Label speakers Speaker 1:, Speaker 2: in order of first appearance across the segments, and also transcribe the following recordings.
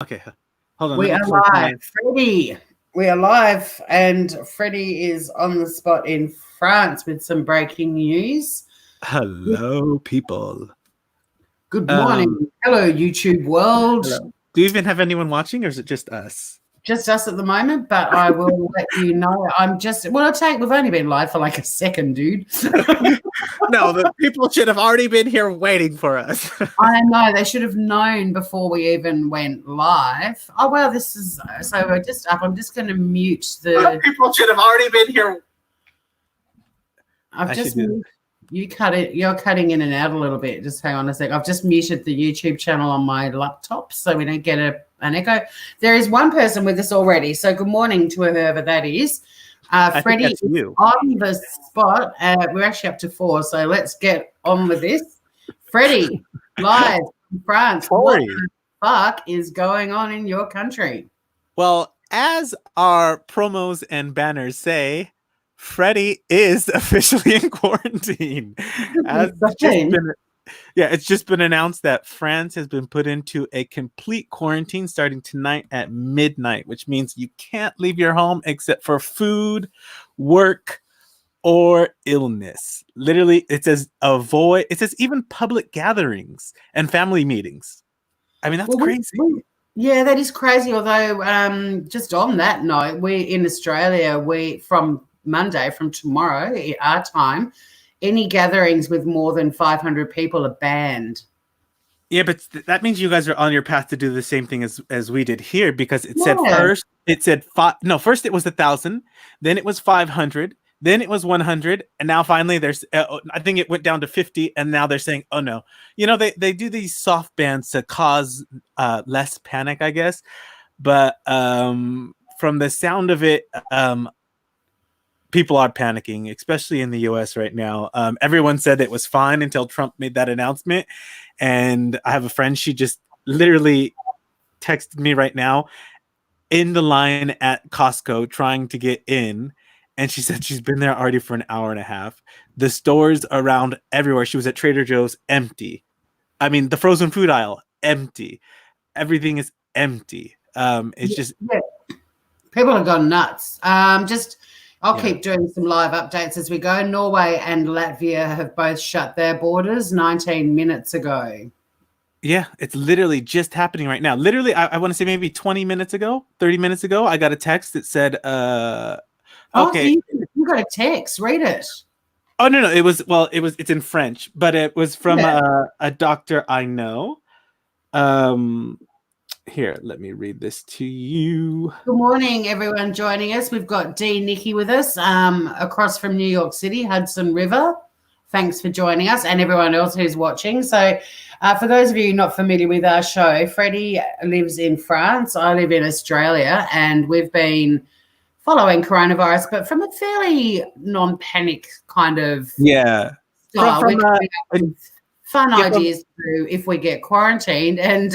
Speaker 1: Okay, hold on.
Speaker 2: We
Speaker 1: Let me
Speaker 2: are
Speaker 1: close my.
Speaker 2: live. Freddie, we are live, and Freddie is on the spot in France with some breaking news.
Speaker 1: Hello, people.
Speaker 2: Good morning. Hello, YouTube world.
Speaker 1: Hello. Do you even have anyone watching, or is it just us?
Speaker 2: Just us at the moment, but I will let you know. We've only been live for like a second, dude.
Speaker 1: No, the people should have already been here waiting for us.
Speaker 2: I know, they should have known before we even went live. Oh, well, this is, so we're just up. I'm just going to mute the.
Speaker 1: People should have already been here.
Speaker 2: You cut it. You're cutting in and out a little bit. Just hang on a sec. I've just muted the YouTube channel on my laptop so we don't get an echo. There is one person with us already. So good morning to whoever that is. Freddy is on the spot. We're actually up to 4, so let's get on with this. Freddy, live from France. What the fuck is going on in your country?
Speaker 1: Well, as our promos and banners say, Freddy is officially in quarantine. It's just been announced that France has been put into a complete quarantine starting tonight at midnight, which means you can't leave your home except for food, work, or illness. Literally, it says avoid. It says even public gatherings and family meetings. I mean, that's crazy.
Speaker 2: Yeah, that is crazy. Although, just on that note, we in Australia, from Monday, from tomorrow, our time, any gatherings with more than 500 people are banned.
Speaker 1: Yeah, but that means you guys are on your path to do the same thing as we did here, because it said first it was 1,000, then it was 500, then it was 100, and now finally there's I think it went down to 50, and now they're saying, oh no, they do these soft bans to cause less panic, I guess, but from the sound of it, people are panicking, especially in the US right now. Everyone said it was fine until Trump made that announcement. And I have a friend, she just literally texted me right now in the line at Costco trying to get in. And she said she's been there already for an hour and a half. The stores around everywhere. She was at Trader Joe's, empty. I mean, the frozen food aisle, empty. Everything is empty.
Speaker 2: People have gone nuts. I'll keep doing some live updates as we go. Norway and Latvia have both shut their borders 19 minutes ago.
Speaker 1: Yeah, it's literally just happening right now. Literally, I want to say maybe 20 minutes ago, 30 minutes ago, I got a text that said, okay.
Speaker 2: You got a text. Read it.
Speaker 1: Oh, no. It's in French, but it was from a doctor I know. Here, let me read this to you.
Speaker 2: Good morning, everyone joining us. We've got Nikki with us across from New York City, Hudson River. Thanks for joining us, and everyone else who's watching. So for those of you not familiar with our show, Freddie lives in France. I live in Australia, and we've been following coronavirus, but from a fairly non-panic kind of style. Fun ideas to do if we get quarantined. And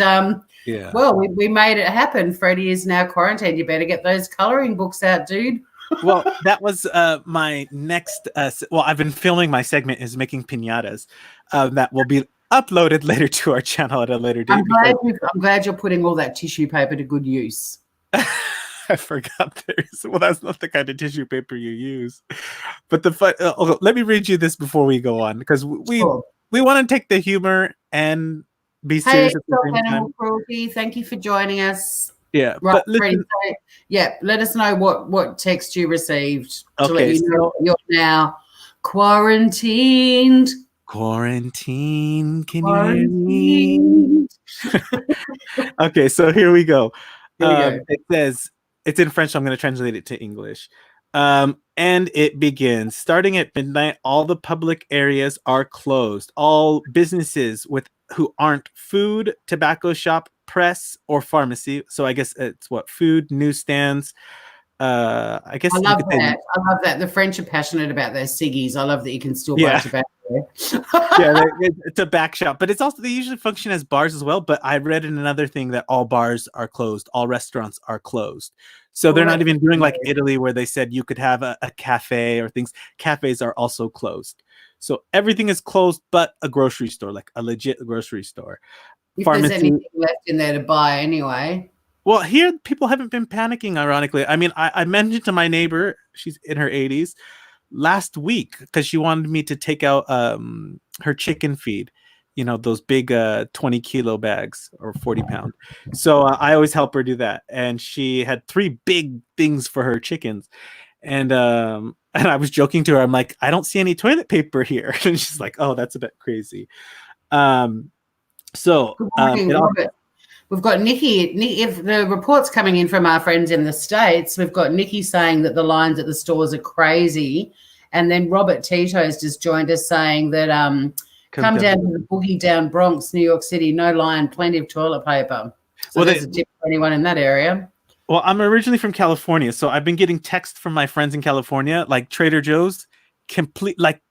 Speaker 2: well, we made it happen. Freddie is now quarantined. You better get those coloring books out, dude.
Speaker 1: Well, that was my next. I've been filming my segment is making piñatas that will be uploaded later to our channel at a later date.
Speaker 2: I'm glad you're putting all that tissue paper to good use.
Speaker 1: I forgot that's not the kind of tissue paper you use. But let me read you this before we go on, because we want to take the humor and be serious at the same time.
Speaker 2: Cruelty, thank you for joining us.
Speaker 1: Yeah,
Speaker 2: right, let us know what text you received to let you know you're now quarantined.
Speaker 1: Quarantine, can you hear me? Okay, so here we go. It says, it's in French, so I'm going to translate it to English. And it begins. Starting at midnight, all the public areas are closed. All businesses who aren't food, tobacco shop, press, or pharmacy. So I guess it's food, newsstands. I guess
Speaker 2: I love that. I love that. The French are passionate about their ciggies. I love that you can still buy tobacco.
Speaker 1: It's a back shop, but it's also, they usually function as bars as well. But I read in another thing that all bars are closed, all restaurants are closed. So they're not even doing like Italy, where they said you could have a cafe or things. Cafes are also closed. So everything is closed, but a grocery store, like a legit grocery store.
Speaker 2: If there's
Speaker 1: pharmacy.
Speaker 2: anything left in there to buy anyway.
Speaker 1: Well, here people haven't been panicking, ironically. I mean, I mentioned to my neighbor, she's in her 80s, last week because she wanted me to take out her chicken feed, you know, those big 20-kilo bags or 40-pound. So I always help her do that. And she had 3 big things for her chickens. And I was joking to her, I'm like, I don't see any toilet paper here. And she's like, oh, that's a bit crazy.
Speaker 2: Good morning,
Speaker 1: It also,
Speaker 2: Robert. We've got Nikki. If the report's coming in from our friends in the States, we've got Nikki saying that the lines at the stores are crazy. And then Robert Tito's just joined us saying that come down to the boogie down Bronx, New York City, no line, plenty of toilet paper. So there's a tip for anyone in that area.
Speaker 1: Well, I'm originally from California, so I've been getting texts from my friends in California, like Trader Joe's, like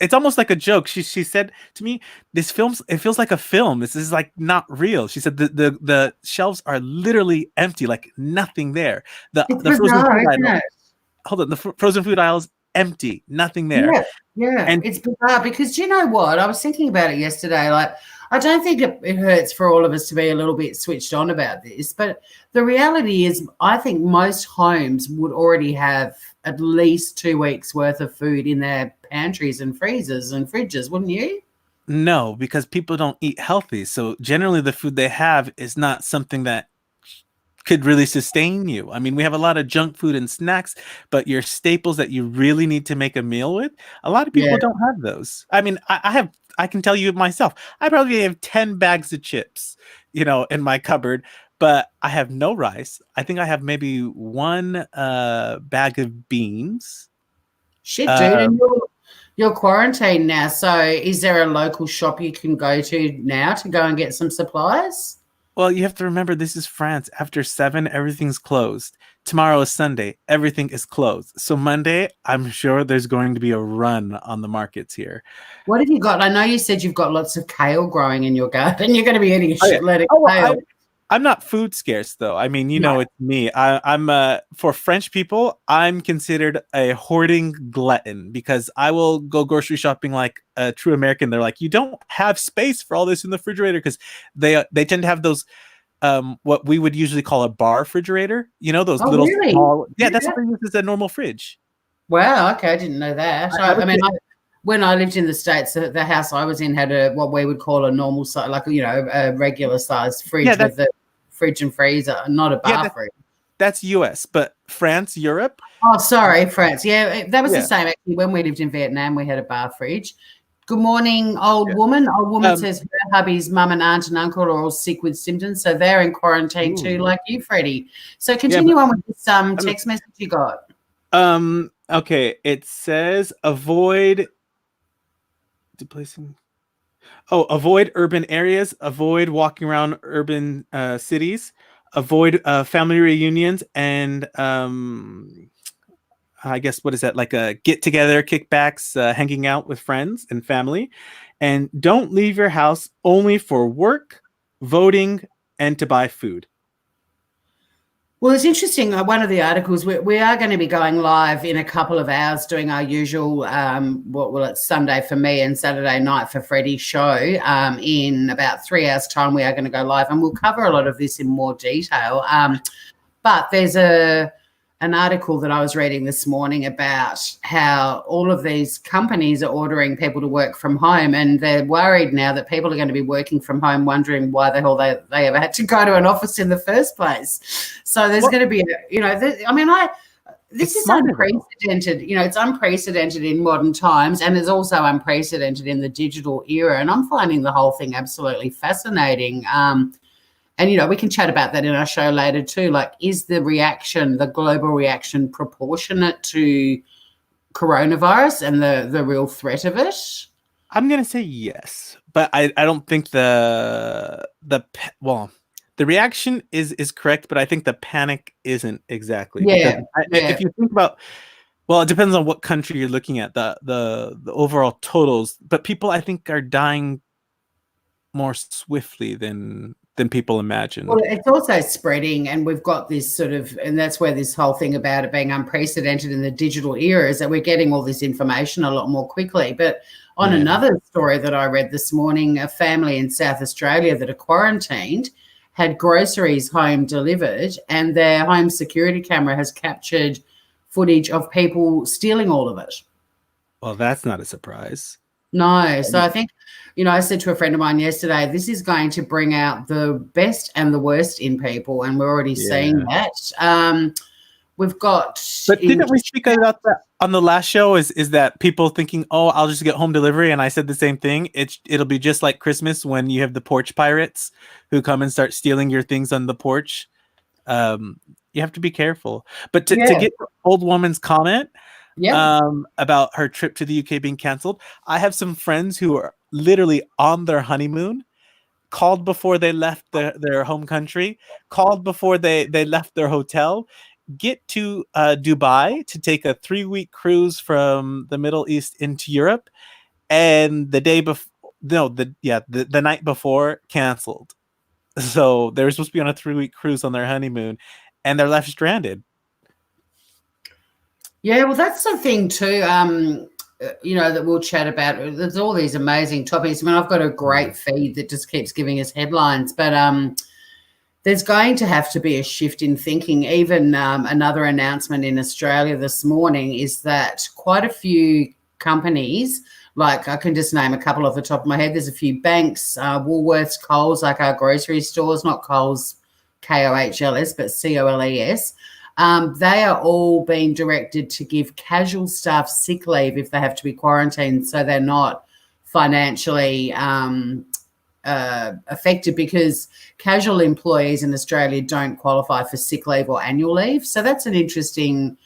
Speaker 1: it's almost like a joke. She said to me, it feels like a film. This is like not real. She said the shelves are literally empty, like nothing there. The frozen food aisle, hold on, the frozen food aisle's empty, nothing there.
Speaker 2: Yeah, and it's bizarre because do you know what? I was thinking about it yesterday. Like, I don't think it hurts for all of us to be a little bit switched on about this, but the reality is I think most homes would already have at least 2 weeks worth of food in their pantries and freezers and fridges, wouldn't you?
Speaker 1: No, because people don't eat healthy. So generally the food they have is not something that could really sustain you. I mean, we have a lot of junk food and snacks, but your staples that you really need to make a meal with, a lot of people don't have those. I mean, I can tell you myself, I probably have 10 bags of chips, you know, in my cupboard, but I have no rice. I think I have maybe 1 bag of beans.
Speaker 2: Shit, dude, and you're quarantined now. So is there a local shop you can go to now to go and get some supplies?
Speaker 1: Well, you have to remember this is France. After 7, everything's closed. Tomorrow is Sunday. Everything is closed. So Monday, I'm sure there's going to be a run on the markets here.
Speaker 2: What have you got? I know you said you've got lots of kale growing in your garden. You're going to be eating a shitload of kale.
Speaker 1: I'm not food scarce, though. I mean, you know, it's me. I'm for French people, I'm considered a hoarding glutton because I will go grocery shopping like a true American. They're like, you don't have space for all this in the refrigerator because they tend to have those what we would usually call a bar refrigerator. You know, those little small. Yeah, that's what they use as a normal fridge.
Speaker 2: Wow. Okay, I didn't know that. When I lived in the States, the house I was in had what we would call a normal size, like, you know, a regular sized fridge with the fridge and freezer, not a bar fridge.
Speaker 1: That's US, but France, Europe.
Speaker 2: Oh, sorry, France. Yeah, that was the same actually. When we lived in Vietnam, we had a bar fridge. Good morning, old woman. Old woman says her hubby's mum and aunt and uncle are all sick with symptoms, so they're in quarantine too, like you, Freddie. So continue on with this text message you got.
Speaker 1: Okay, it says avoid urban areas, avoid walking around urban cities, avoid family reunions, and I guess, what is that, like a get together, kickbacks, hanging out with friends and family, and don't leave your house only for work, voting, and to buy food.
Speaker 2: Well, it's interesting. One of the articles, we are going to be going live in a couple of hours doing our usual, it's Sunday for me and Saturday night for Freddy's show. In about 3 hours' time, we are going to go live, and we'll cover a lot of this in more detail. But there's an article that I was reading this morning about how all of these companies are ordering people to work from home, and they're worried now that people are going to be working from home, wondering why the hell they ever had to go to an office in the first place. So there's going to be, this is unprecedented. You know, it's unprecedented in modern times, and it's also unprecedented in the digital era. And I'm finding the whole thing absolutely fascinating. And, you know, we can chat about that in our show later too. Like, is the global reaction proportionate to coronavirus and the real threat of it?
Speaker 1: I'm going to say yes, but I don't think the reaction is correct, but I think the panic isn't exactly.
Speaker 2: Yeah.
Speaker 1: If you think about, well, it depends on what country you're looking at, the overall totals, but people, I think, are dying more swiftly than than people imagine.
Speaker 2: Well, it's also spreading, and we've got this sort of, and that's where this whole thing about it being unprecedented in the digital era is that we're getting all this information a lot more quickly. But on another story that I read this morning, a family in South Australia that are quarantined had groceries home delivered, and their home security camera has captured footage of people stealing all of it.
Speaker 1: Well, that's not a surprise.
Speaker 2: No. So I think, I said to a friend of mine yesterday, this is going to bring out the best and the worst in people, and we're already seeing that. We've got...
Speaker 1: But didn't we speak about that on the last show? Is that people thinking, oh, I'll just get home delivery? And I said the same thing. It'll be just like Christmas when you have the porch pirates who come and start stealing your things on the porch. You have to be careful. But to get the old woman's comment about her trip to the UK being canceled, I have some friends who are literally on their honeymoon, called before they left their home country, called before they left their hotel, get to Dubai to take a 3-week cruise from the Middle East into Europe, and the night before canceled. So they were supposed to be on a 3-week cruise on their honeymoon, and they're left stranded.
Speaker 2: Yeah, well, that's the thing too, that we'll chat about. There's all these amazing topics. I mean, I've got a great feed that just keeps giving us headlines, but there's going to have to be a shift in thinking. Even another announcement in Australia this morning is that quite a few companies, like I can just name a couple off the top of my head. There's a few banks, Woolworths, Coles, like our grocery stores, not Coles, Kohls, but COLES. They are all being directed to give casual staff sick leave if they have to be quarantined, so they're not financially affected, because casual employees in Australia don't qualify for sick leave or annual leave. So that's an interesting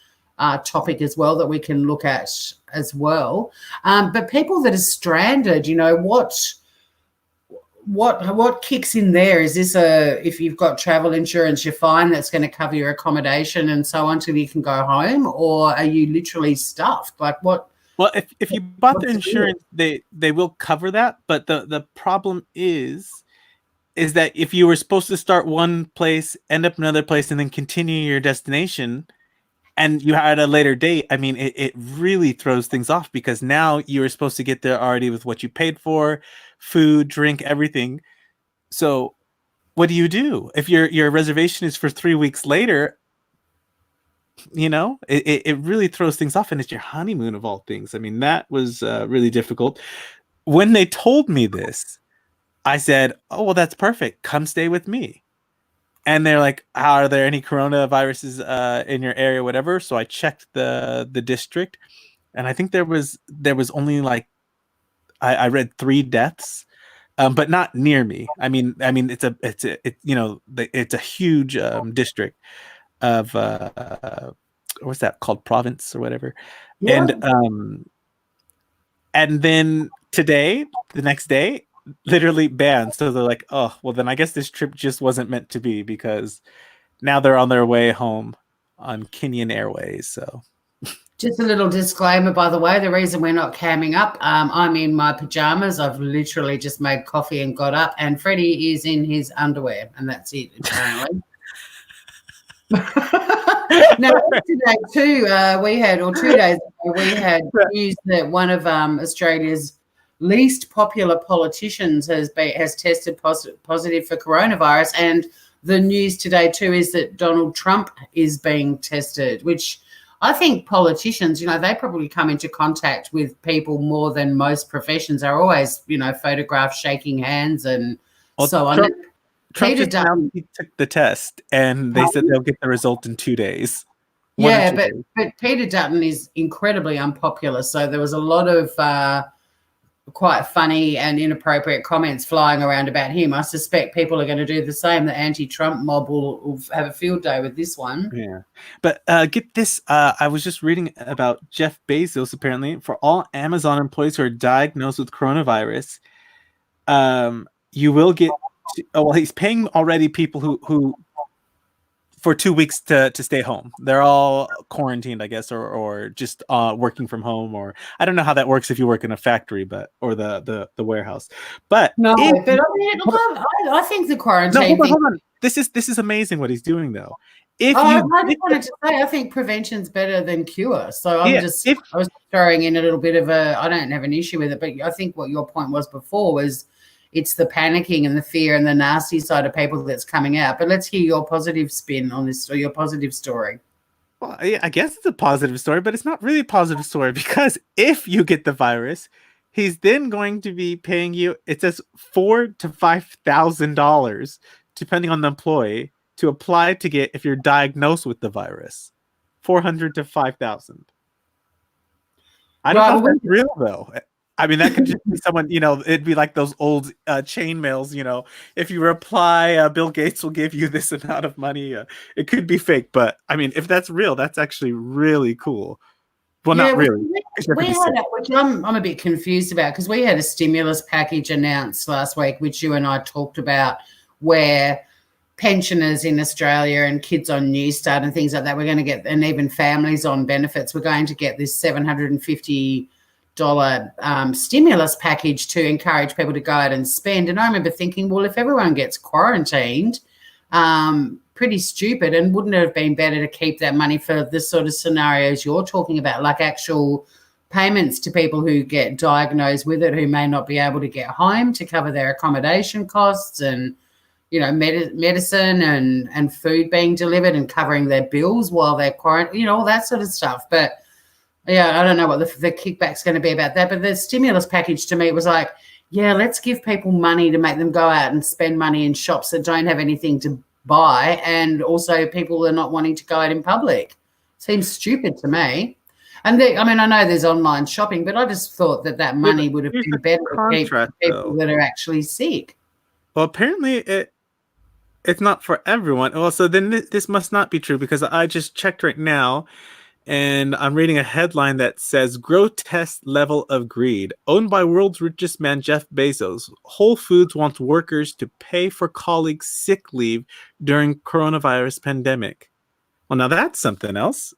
Speaker 2: topic as well that we can look at as well. But people that are stranded, what kicks in there? Is this if you've got travel insurance, you're fine, that's going to cover your accommodation and so on till you can go home, or are you literally stuffed? Like what?
Speaker 1: Well, if you bought the insurance, they will cover that. But the problem is that if you were supposed to start one place, end up another place, and then continue your destination, and you had a later date, I mean, it really throws things off, because now you were supposed to get there already with what you paid for, food, drink, everything. So what do you do if your reservation is for 3 weeks later? It really throws things off, and it's your honeymoon of all things. I mean, that was really difficult. When they told me this, I said, oh, well, that's perfect. Come stay with me. And they're like, are there any coronaviruses in your area, whatever? So I checked the district, and I think there was only I read 3 deaths, but not near me. I mean, it's a huge district of what's that called, province or whatever.
Speaker 2: Yeah.
Speaker 1: And then the next day, literally banned. So they're like, oh, well, then I guess this trip just wasn't meant to be, because now they're on their way home on Kenyan Airways. So
Speaker 2: just a little disclaimer, by the way, the reason we're not camming up, I'm in my pajamas. I've literally just made coffee and got up, and Freddy is in his underwear, and that's it, apparently. Now, today too, 2 days ago, we had news that one of Australia's least popular politicians has tested positive for coronavirus, and the news today too is that Donald Trump is being tested, which I think politicians, they probably come into contact with people more than most professions. Are always, photographed shaking hands and so on.
Speaker 1: Trump he took the test, and they said they'll get the result in 2 days.
Speaker 2: But Peter Dutton is incredibly unpopular, so there was a lot of quite funny and inappropriate comments flying around about him. I suspect people are going to do the same. The anti-Trump mob will have a field day with this one.
Speaker 1: Yeah. But get this. I was just reading about Jeff Bezos. Apparently, for all Amazon employees who are diagnosed with coronavirus, you will get... he's paying already people who for 2 weeks to stay home. They're all quarantined, I guess, or just working from home, or I don't know how that works if you work in a factory, or the warehouse. But
Speaker 2: no,
Speaker 1: if,
Speaker 2: but I mean, I think the quarantine.
Speaker 1: no, hold on. This is amazing what he's doing though. If
Speaker 2: I
Speaker 1: you
Speaker 2: just wanted to say, I think prevention's better than cure. So I
Speaker 1: if
Speaker 2: was throwing in a little bit of I don't have an issue with it, but I think what your point was before was it's the panicking and the fear and the nasty side of people that's coming out. But let's hear your positive spin on this, or your positive story.
Speaker 1: Well, I guess it's a positive story, but it's not really a positive story because if you get the virus, he's then going to be paying you. It says $4,000 to $5,000, depending on the employee, to apply to get if you're diagnosed with the virus. 400 to 5,000. I don't know if that's real though. I mean, that could just be someone, it'd be like those old chain mails, if you reply, Bill Gates will give you this amount of money. It could be fake, but I mean, if that's real, that's actually really cool. Well, not really.
Speaker 2: We had which I'm a bit confused about, because we had a stimulus package announced last week, which you and I talked about, where pensioners in Australia and kids on Newstart and things like that, we're going to get, and even families on benefits, we're going to get this $750 stimulus package to encourage people to go out and spend. And I remember thinking, well, if everyone gets quarantined, pretty stupid, and wouldn't it have been better to keep that money for the sort of scenarios you're talking about, like actual payments to people who get diagnosed with it, who may not be able to get home, to cover their accommodation costs and medicine and food being delivered and covering their bills while they're quarantined, all that sort of stuff. But yeah, I don't know what the kickback's going to be about that. But the stimulus package to me was like, yeah, let's give people money to make them go out and spend money in shops that don't have anything to buy, and also people are not wanting to go out in public. Seems stupid to me. And I know there's online shopping, but I just thought that money would have been better to keep people that are actually sick.
Speaker 1: Well, apparently it's not for everyone. Well, so then this must not be true, because I just checked right now and I'm reading a headline that says grotesque level of greed. Owned by world's richest man, Jeff Bezos, Whole Foods wants workers to pay for colleagues' sick leave during coronavirus pandemic. Well, now that's something else.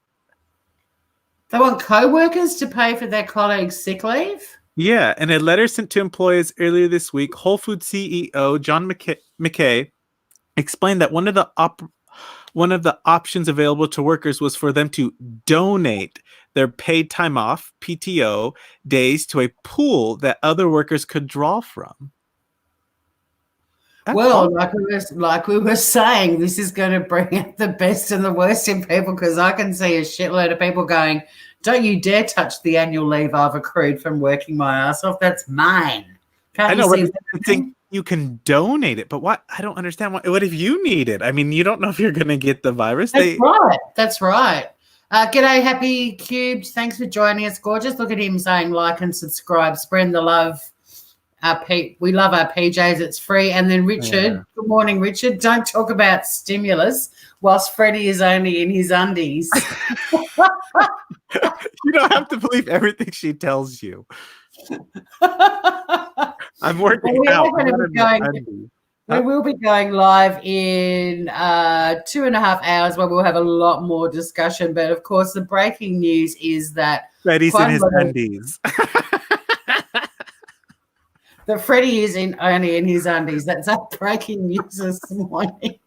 Speaker 2: They want co-workers to pay for their colleagues' sick leave?
Speaker 1: Yeah, in a letter sent to employees earlier this week, Whole Foods CEO John McKay explained that one of the options available to workers was for them to donate their paid time off, PTO, days to a pool that other workers could draw from. That's
Speaker 2: well, like we were saying, this is going to bring out the best and the worst in people, because I can see a shitload of people going, don't you dare touch the annual leave I've accrued from working my ass off. That's mine.
Speaker 1: I know, but think you can donate it, but what? I don't understand. What if you need it? I mean, you don't know if you're going to get the virus.
Speaker 2: That's right. G'day, Happy Cubed. Thanks for joining us. Gorgeous. Look at him saying like and subscribe. Spread the love. We love our PJs. It's free. And then Richard. Good morning, Richard. Don't talk about stimulus whilst Freddy is only in his undies.
Speaker 1: You don't have to believe everything she tells you. I'm working out.
Speaker 2: We will be going live in 2.5 hours, where we'll have a lot more discussion. But of course, the breaking news is that
Speaker 1: Freddy's in his undies.
Speaker 2: That Freddy is only in his undies. That's our breaking news this morning.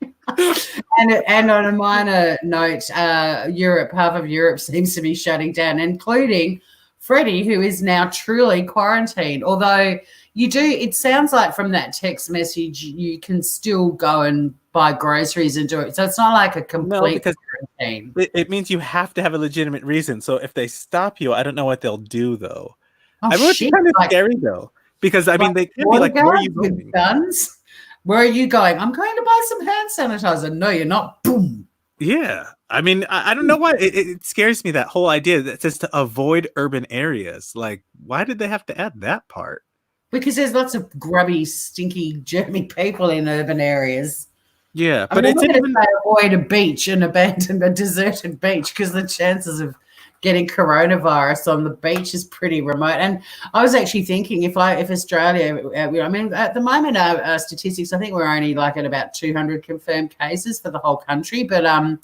Speaker 2: And on a minor note, half of Europe seems to be shutting down, including Freddy, who is now truly quarantined. Although it sounds like from that text message, you can still go and buy groceries and do it. So it's not like a complete quarantine.
Speaker 1: It means you have to have a legitimate reason. So if they stop you, I don't know what they'll do, though. It's kind of scary, though. Because, I mean, they can be like, where are you going?
Speaker 2: Guns? Where are you going? I'm going to buy some hand sanitizer. No, you're not. Boom.
Speaker 1: Yeah. I mean, I don't know why. It scares me, that whole idea that says to avoid urban areas. Like, why did they have to add that part?
Speaker 2: Because there's lots of grubby, stinky, germy people in urban areas.
Speaker 1: Yeah.
Speaker 2: But it's not going to avoid a beach and abandon a deserted beach, because the chances of getting coronavirus on the beach is pretty remote. And I was actually thinking if Australia, I mean, at the moment, our statistics, I think we're only like at about 200 confirmed cases for the whole country. But I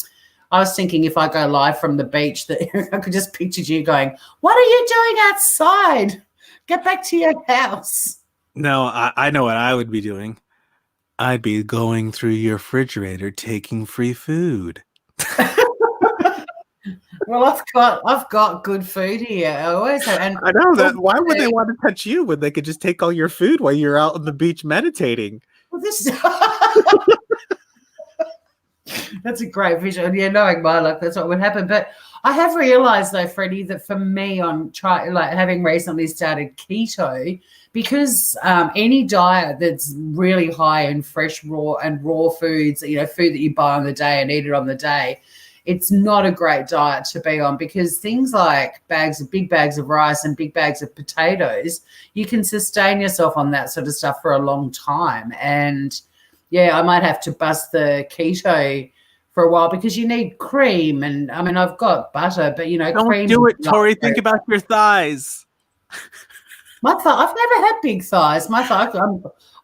Speaker 2: was thinking if I go live from the beach, that I could just picture you going, "What are you doing outside? Get back to your house."
Speaker 1: No, I know what I would be doing. I'd be going through your refrigerator taking free food.
Speaker 2: Well, I've got good food here. I always have. And
Speaker 1: I know that. Why would they want to touch you when they could just take all your food while you're out on the beach meditating?
Speaker 2: Well, that's a great vision. Yeah, knowing my luck, that's what would happen. But I have realized though, Freddie, that for me, on having recently started keto, because any diet that's really high in fresh raw foods, food that you buy on the day and eat it on the day, it's not a great diet to be on, because things like big bags of rice and big bags of potatoes, you can sustain yourself on that sort of stuff for a long time. And yeah, I might have to bust the keto for a while, because you need cream. And I mean, I've got butter, but
Speaker 1: Don't
Speaker 2: cream.
Speaker 1: do it, Tori. Think about your thighs.
Speaker 2: I've never had big thighs. My thighs.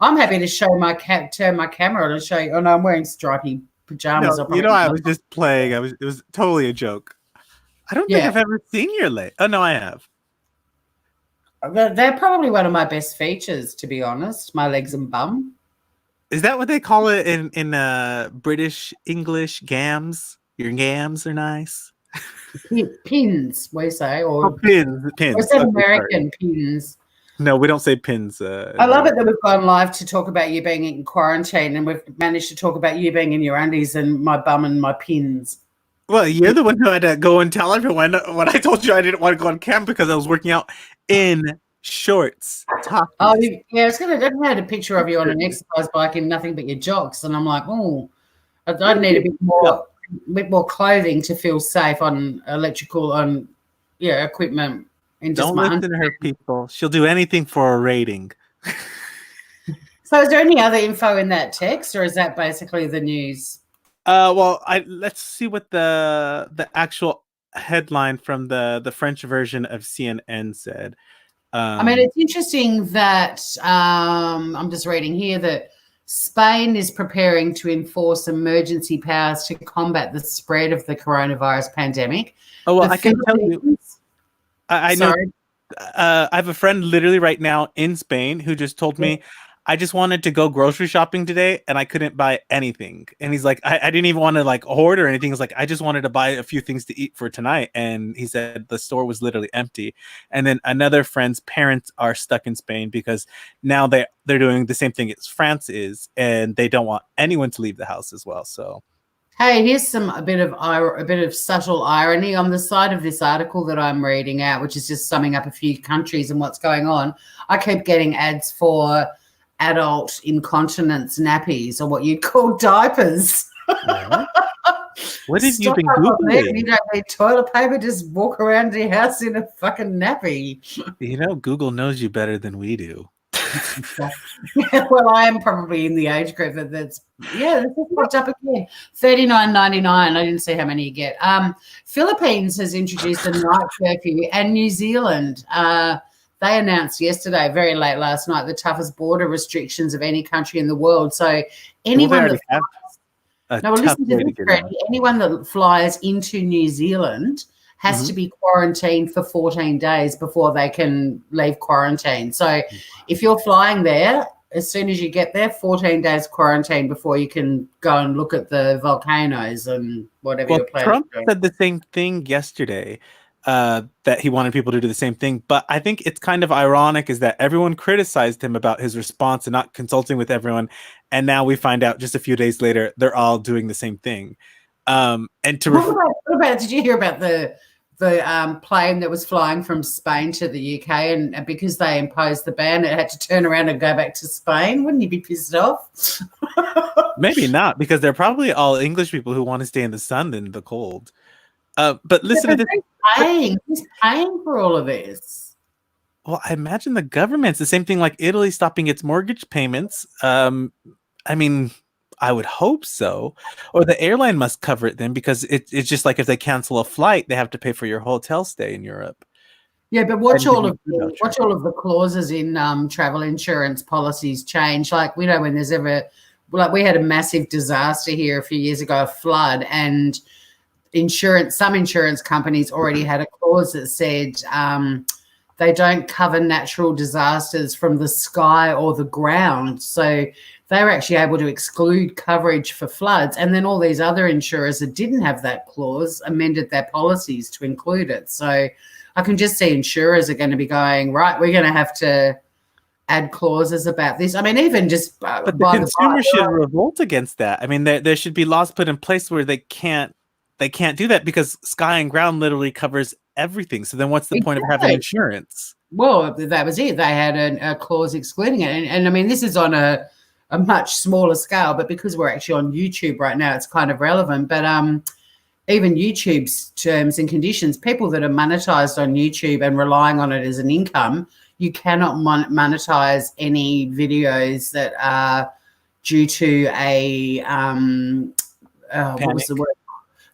Speaker 2: I'm happy to show turn my camera and show you. Oh no, I'm wearing stripy pajamas.
Speaker 1: No, I was just playing. It was totally a joke. I don't think I've ever seen your leg. Oh no, I have.
Speaker 2: They're probably one of my best features, to be honest. My legs and bum.
Speaker 1: Is that what they call it in British English? Gams? Your gams are nice.
Speaker 2: Pins, we say, or
Speaker 1: pins.
Speaker 2: Or is that American pins?
Speaker 1: No, we don't say pins.
Speaker 2: I love it that we've gone live to talk about you being in quarantine, and we've managed to talk about you being in your undies and my bum and my pins.
Speaker 1: Well, you're the one who had to go and tell everyone when I told you I didn't want to go on camp because I was working out in shorts.
Speaker 2: Oh, yeah, I was going to had a picture of you on an exercise bike in nothing but your jocks, and I'm like, oh, I'd need a bit more clothing to feel safe on equipment.
Speaker 1: Don't listen to her, people. She'll do anything for a rating.
Speaker 2: So is there any other info in that text, or is that basically the news?
Speaker 1: Well, let's see what the actual headline from the French version of CNN said.
Speaker 2: I mean, it's interesting that I'm just reading here that Spain is preparing to enforce emergency powers to combat the spread of the coronavirus pandemic.
Speaker 1: Oh, well, I can tell you. I know. I have a friend literally right now in Spain who just told me, I just wanted to go grocery shopping today and I couldn't buy anything. And he's like, I didn't even want to hoard or anything. He's like, I just wanted to buy a few things to eat for tonight. And he said the store was literally empty. And then another friend's parents are stuck in Spain because now they're doing the same thing as France is, and they don't want anyone to leave the house as well. So.
Speaker 2: Hey, here's a bit of subtle irony on the side of this article that I'm reading out, which is just summing up a few countries and what's going on. I keep getting ads for adult incontinence nappies, or what you'd call diapers.
Speaker 1: Yeah. What have you been Googling?
Speaker 2: You don't need toilet paper, just walk around your house in a fucking nappy.
Speaker 1: Google knows you better than we do.
Speaker 2: Well, I am probably in the age group that's popped up again. $39.99. I didn't see how many you get. Philippines has introduced a night curfew, and New Zealand they announced yesterday, very late last night, the toughest border restrictions of any country in the world. So anyone anyone that flies into New Zealand has to be quarantined for 14 days before they can leave quarantine. So if you're flying there, as soon as you get there, 14 days quarantine before you can go and look at the volcanoes and whatever you're planning.
Speaker 1: Trump said the same thing yesterday, that he wanted people to do the same thing. But I think it's kind of ironic is that everyone criticized him about his response and not consulting with everyone. And now we find out just a few days later, they're all doing the same thing. Did
Speaker 2: you hear about the plane that was flying from Spain to the UK, and because they imposed the ban, it had to turn around and go back to Spain? Wouldn't you be pissed off?
Speaker 1: Maybe not, because they're probably all English people who want to stay in the sun than the cold. But listen to this.
Speaker 2: Who's paying for all of this?
Speaker 1: Well, I imagine the government's the same thing like Italy stopping its mortgage payments. I mean, I would hope so. Or the airline must cover it then, because it's just like if they cancel a flight, they have to pay for your hotel stay in Europe.
Speaker 2: Yeah, but
Speaker 1: And give you a food voucher.
Speaker 2: watch all of the clauses in travel insurance policies change. Like, we know when there's ever, like, we had a massive disaster here a few years ago, a flood, and some insurance companies already had a clause that said they don't cover natural disasters from the sky or the ground. So they were actually able to exclude coverage for floods. And then all these other insurers that didn't have that clause amended their policies to include it. So I can just see insurers are going to be going, right, we're going to have to add clauses about this. I mean, even just
Speaker 1: but the consumer should revolt against that. I mean, there should be laws put in place where they can't do that, because sky and ground literally covers everything. So then what's the point of having insurance?
Speaker 2: Well, that was it. They had a clause excluding it. And I mean, this is on a much smaller scale, but because we're actually on YouTube right now, it's kind of relevant. But even YouTube's terms and conditions, people that are monetized on YouTube and relying on it as an income, you cannot monetize any videos that are due to a what was the word?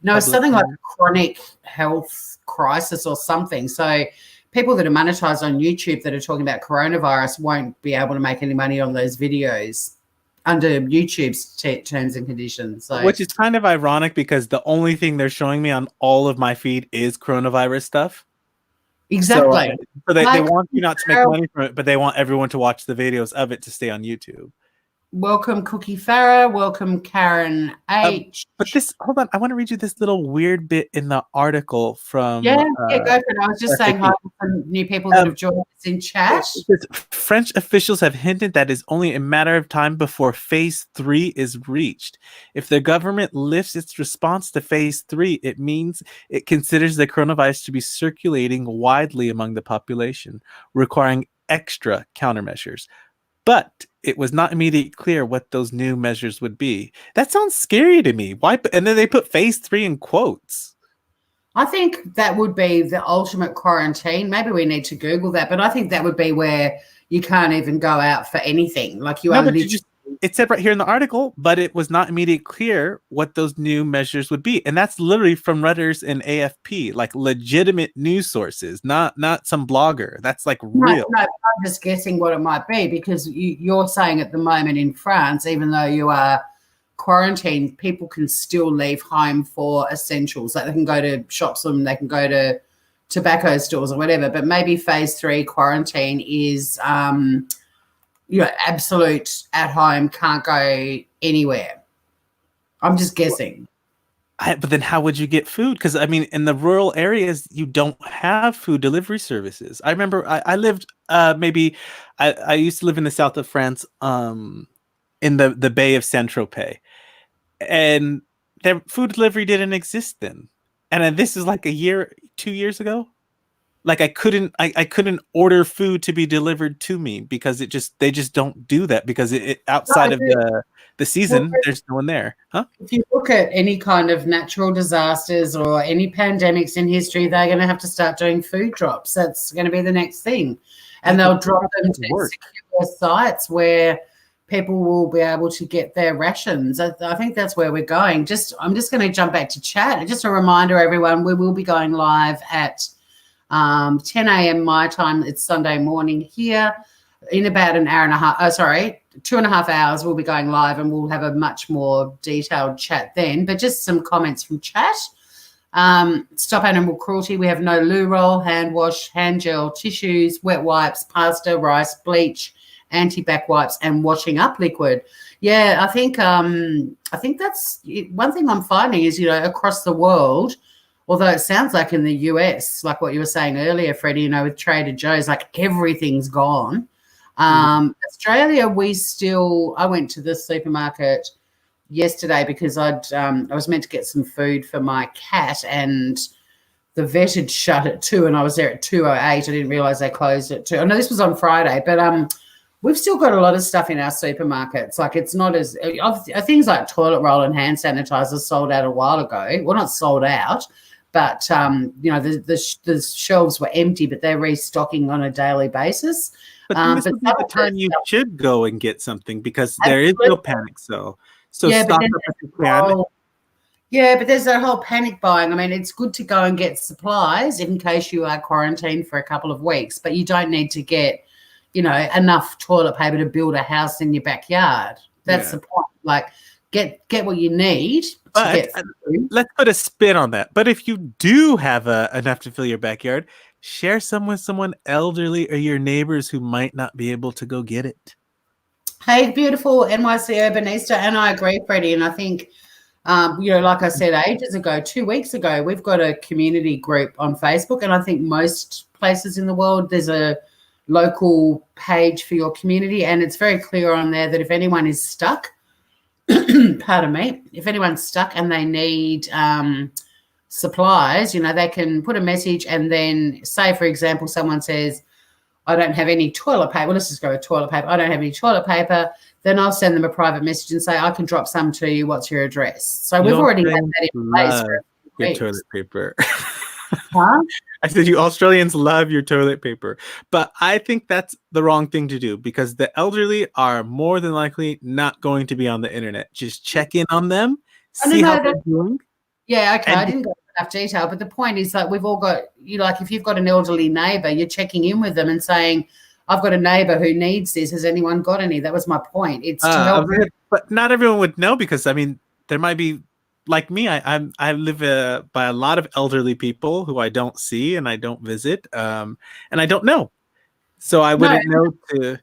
Speaker 2: No, it's something like a chronic health crisis or something. So people that are monetized on YouTube that are talking about coronavirus won't be able to make any money on those videos under YouTube's terms and conditions. So,
Speaker 1: which is kind of ironic, because the only thing they're showing me on all of my feed is coronavirus stuff.
Speaker 2: Exactly.
Speaker 1: So they want you not to make money from it, but they want everyone to watch the videos of it to stay on YouTube.
Speaker 2: Welcome, Cookie Farah. Welcome, Karen H.
Speaker 1: But hold on. I want to read you this little weird bit in the article from.
Speaker 2: Yeah, go for it. I was just saying hi to some new people that have joined us in chat.
Speaker 1: French officials have hinted that it's only a matter of time before phase 3 is reached. If the government lifts its response to phase 3, it means it considers the coronavirus to be circulating widely among the population, requiring extra countermeasures. But it was not immediately clear what those new measures would be. That sounds scary to me. Why? And then they put phase 3 in quotes.
Speaker 2: I think that would be the ultimate quarantine. Maybe we need to Google that, but I think that would be where you can't even go out for anything. Like
Speaker 1: it said right here in the article, but it was not immediately clear what those new measures would be. And that's literally from Reuters and AFP, like legitimate news sources, not some blogger. That's like real.
Speaker 2: No, I'm just guessing what it might be, because you're saying at the moment in France, even though you are quarantined, people can still leave home for essentials. Like they can go to shops and they can go to tobacco stores or whatever. But maybe phase 3 quarantine is absolute at home, can't go anywhere. I'm just guessing.
Speaker 1: But then how would you get food? Because, I mean, in the rural areas, you don't have food delivery services. I remember I lived I used to live in the south of France, in the Bay of Saint-Tropez. And their food delivery didn't exist then. And this is like 2 years ago. Like I couldn't order food to be delivered to me, because they just don't do that, because it outside of the season, there's no one there. Huh?
Speaker 2: If you look at any kind of natural disasters or any pandemics in history, they're going to have to start doing food drops. That's going to be the next thing. And they'll drop them to secure sites where people will be able to get their rations. I think that's where we're going. I'm just going to jump back to chat. Just a reminder, everyone, we will be going live at 10 a.m. my time. It's Sunday morning here. In about an hour and a half, 2.5 hours, we'll be going live, and we'll have a much more detailed chat then. But just some comments from chat. Stop animal cruelty. We have no loo roll, hand wash, hand gel, tissues, wet wipes, pasta, rice, bleach, anti-back wipes, and washing up liquid. Yeah, I think that's one thing I'm finding is, across the world, although it sounds like in the US, like what you were saying earlier, Freddie, with Trader Joe's, like everything's gone. Australia, I went to the supermarket yesterday because I was meant to get some food for my cat, and the vet had shut at 2, and I was there at 2:08. I didn't realise they closed at 2. Oh, no, this was on Friday, but we've still got a lot of stuff in our supermarkets. Like it's not as things like toilet roll and hand sanitizer sold out a while ago. Well, not sold out, but the shelves were empty, but they're restocking on a daily basis.
Speaker 1: But this is the time you should go and get something, because there is no panic. So So
Speaker 2: Yeah, but
Speaker 1: stock
Speaker 2: then
Speaker 1: up if you can.
Speaker 2: yeah, but there's that whole panic buying. I mean, it's good to go and get supplies in case you are quarantined for a couple of weeks, but you don't need to get, enough toilet paper to build a house in your backyard. That's
Speaker 1: Yeah.
Speaker 2: the point. Like, get what you need to
Speaker 1: But
Speaker 2: get food.
Speaker 1: let's put a spin on that. But if you do have enough to fill your backyard, share some with someone elderly or your neighbors who might not be able to go get it.
Speaker 2: Hey, beautiful NYC Urbanista, and I agree, Freddie. And I think, like I said ages ago, 2 weeks ago, we've got a community group on Facebook, and I think most places in the world there's a local page for your community, and it's very clear on there that if anyone is stuck, pardon me, if anyone's stuck and they need supplies, they can put a message and then say, for example, someone says, I don't have any toilet paper. Well, let's just go with toilet paper. I don't have any toilet paper. Then I'll send them a private message and say, I can drop some to you. What's your address? So we've already had that in place for
Speaker 1: your toilet paper.
Speaker 2: Huh?
Speaker 1: I said you Australians love your toilet paper, but I think that's the wrong thing to do because the elderly are more than likely not going to be on the internet. Just check in on them, see how they're doing.
Speaker 2: Yeah, okay. I didn't go into enough detail, but the point is that we've all got, if you've got an elderly neighbour, you're checking in with them and saying, I've got a neighbour who needs this. Has anyone got any? That was my point. It's to help.
Speaker 1: But not everyone would know because, I mean, there might be, like me, I live by a lot of elderly people who I don't see and I don't visit, and I don't know. So I wouldn't know to.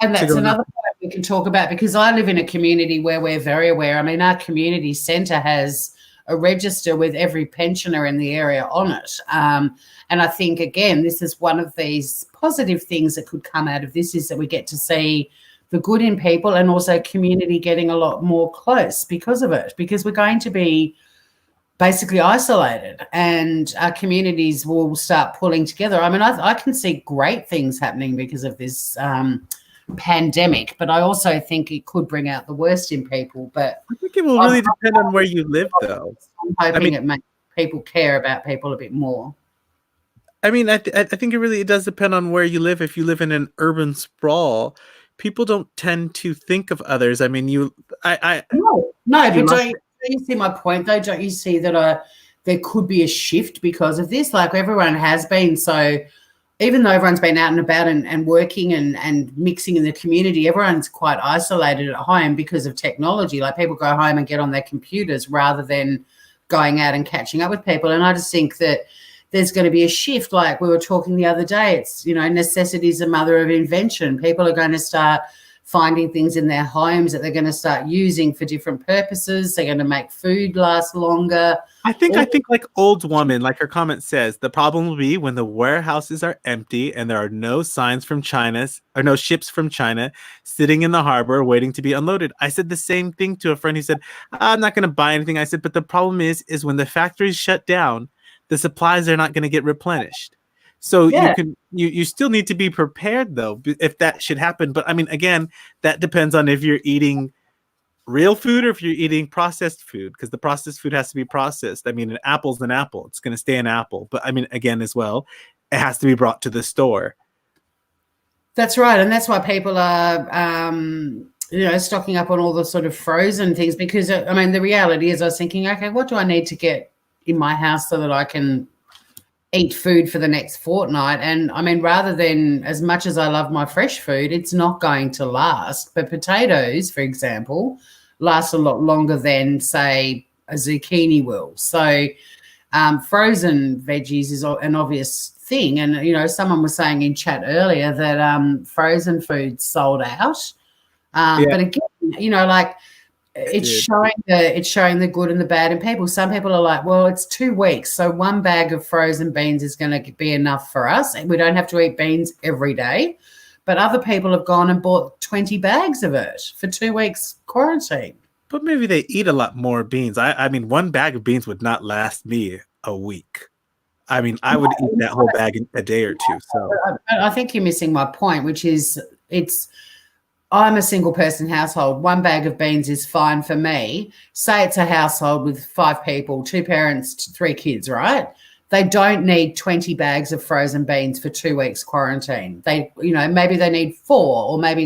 Speaker 2: And that's another point we can talk about because I live in a community where we're very aware. I mean, our community centre has a register with every pensioner in the area on it. And I think, again, this is one of these positive things that could come out of this is that we get to see the good in people and also community getting a lot more close because of it, because we're going to be basically isolated and our communities will start pulling together. I mean, I can see great things happening because of this pandemic, but I also think it could bring out the worst in people. But
Speaker 1: I think it will really depend on where you live, though.
Speaker 2: I'm hoping it makes people care about people a bit more.
Speaker 1: I mean, I think it does depend on where you live. If you live in an urban sprawl, people don't tend to think of others. I mean, no, but
Speaker 2: don't you see my point, though? Don't you see that there could be a shift because of this? Like everyone has been so. Even though everyone's been out and about and working and mixing in the community, everyone's quite isolated at home because of technology. Like people go home and get on their computers rather than going out and catching up with people. And I just think that there's going to be a shift. Like we were talking the other day, it's, necessity is the mother of invention. People are going to start finding things in their homes that they're going to start using for different purposes. They're going to make food last longer.
Speaker 1: I think like old woman, like her comment says, the problem will be when the warehouses are empty and there are no signs from China or no ships from China sitting in the harbor waiting to be unloaded. I said the same thing to a friend who said, I'm not going to buy anything. I said, but the problem is when the factories shut down, the supplies are not going to get replenished. So you still need to be prepared, though, if that should happen. But I mean, again, that depends on if you're eating real food or if you're eating processed food, because the processed food has to be processed. I mean, an apple's an apple. It's going to stay an apple. But I mean, again, as well, it has to be brought to the store.
Speaker 2: That's right. And that's why people are, stocking up on all the sort of frozen things because, I mean, the reality is I was thinking, okay, what do I need to get in my house so that I can eat food for the next fortnight? And I mean, rather than, as much as I love my fresh food, it's not going to last. But potatoes, for example, last a lot longer than, say, a zucchini will. So frozen veggies is an obvious thing. And, someone was saying in chat earlier that frozen food's sold out. But again, it's showing the good and the bad in people. Some people are like, well, it's 2 weeks, so one bag of frozen beans is going to be enough for us, and we don't have to eat beans every day. But other people have gone and bought 20 bags of it for 2 weeks quarantine.
Speaker 1: But maybe they eat a lot more beans. I mean, one bag of beans would not last me a week. I mean, I would eat that whole bag in a day or two. So
Speaker 2: I think you're missing my point, which is I'm a single person household. One bag of beans is fine for me. Say it's a household with 5 people, 2 parents, 3 kids, right? They don't need 20 bags of frozen beans for 2 weeks quarantine. Maybe they need 4 or maybe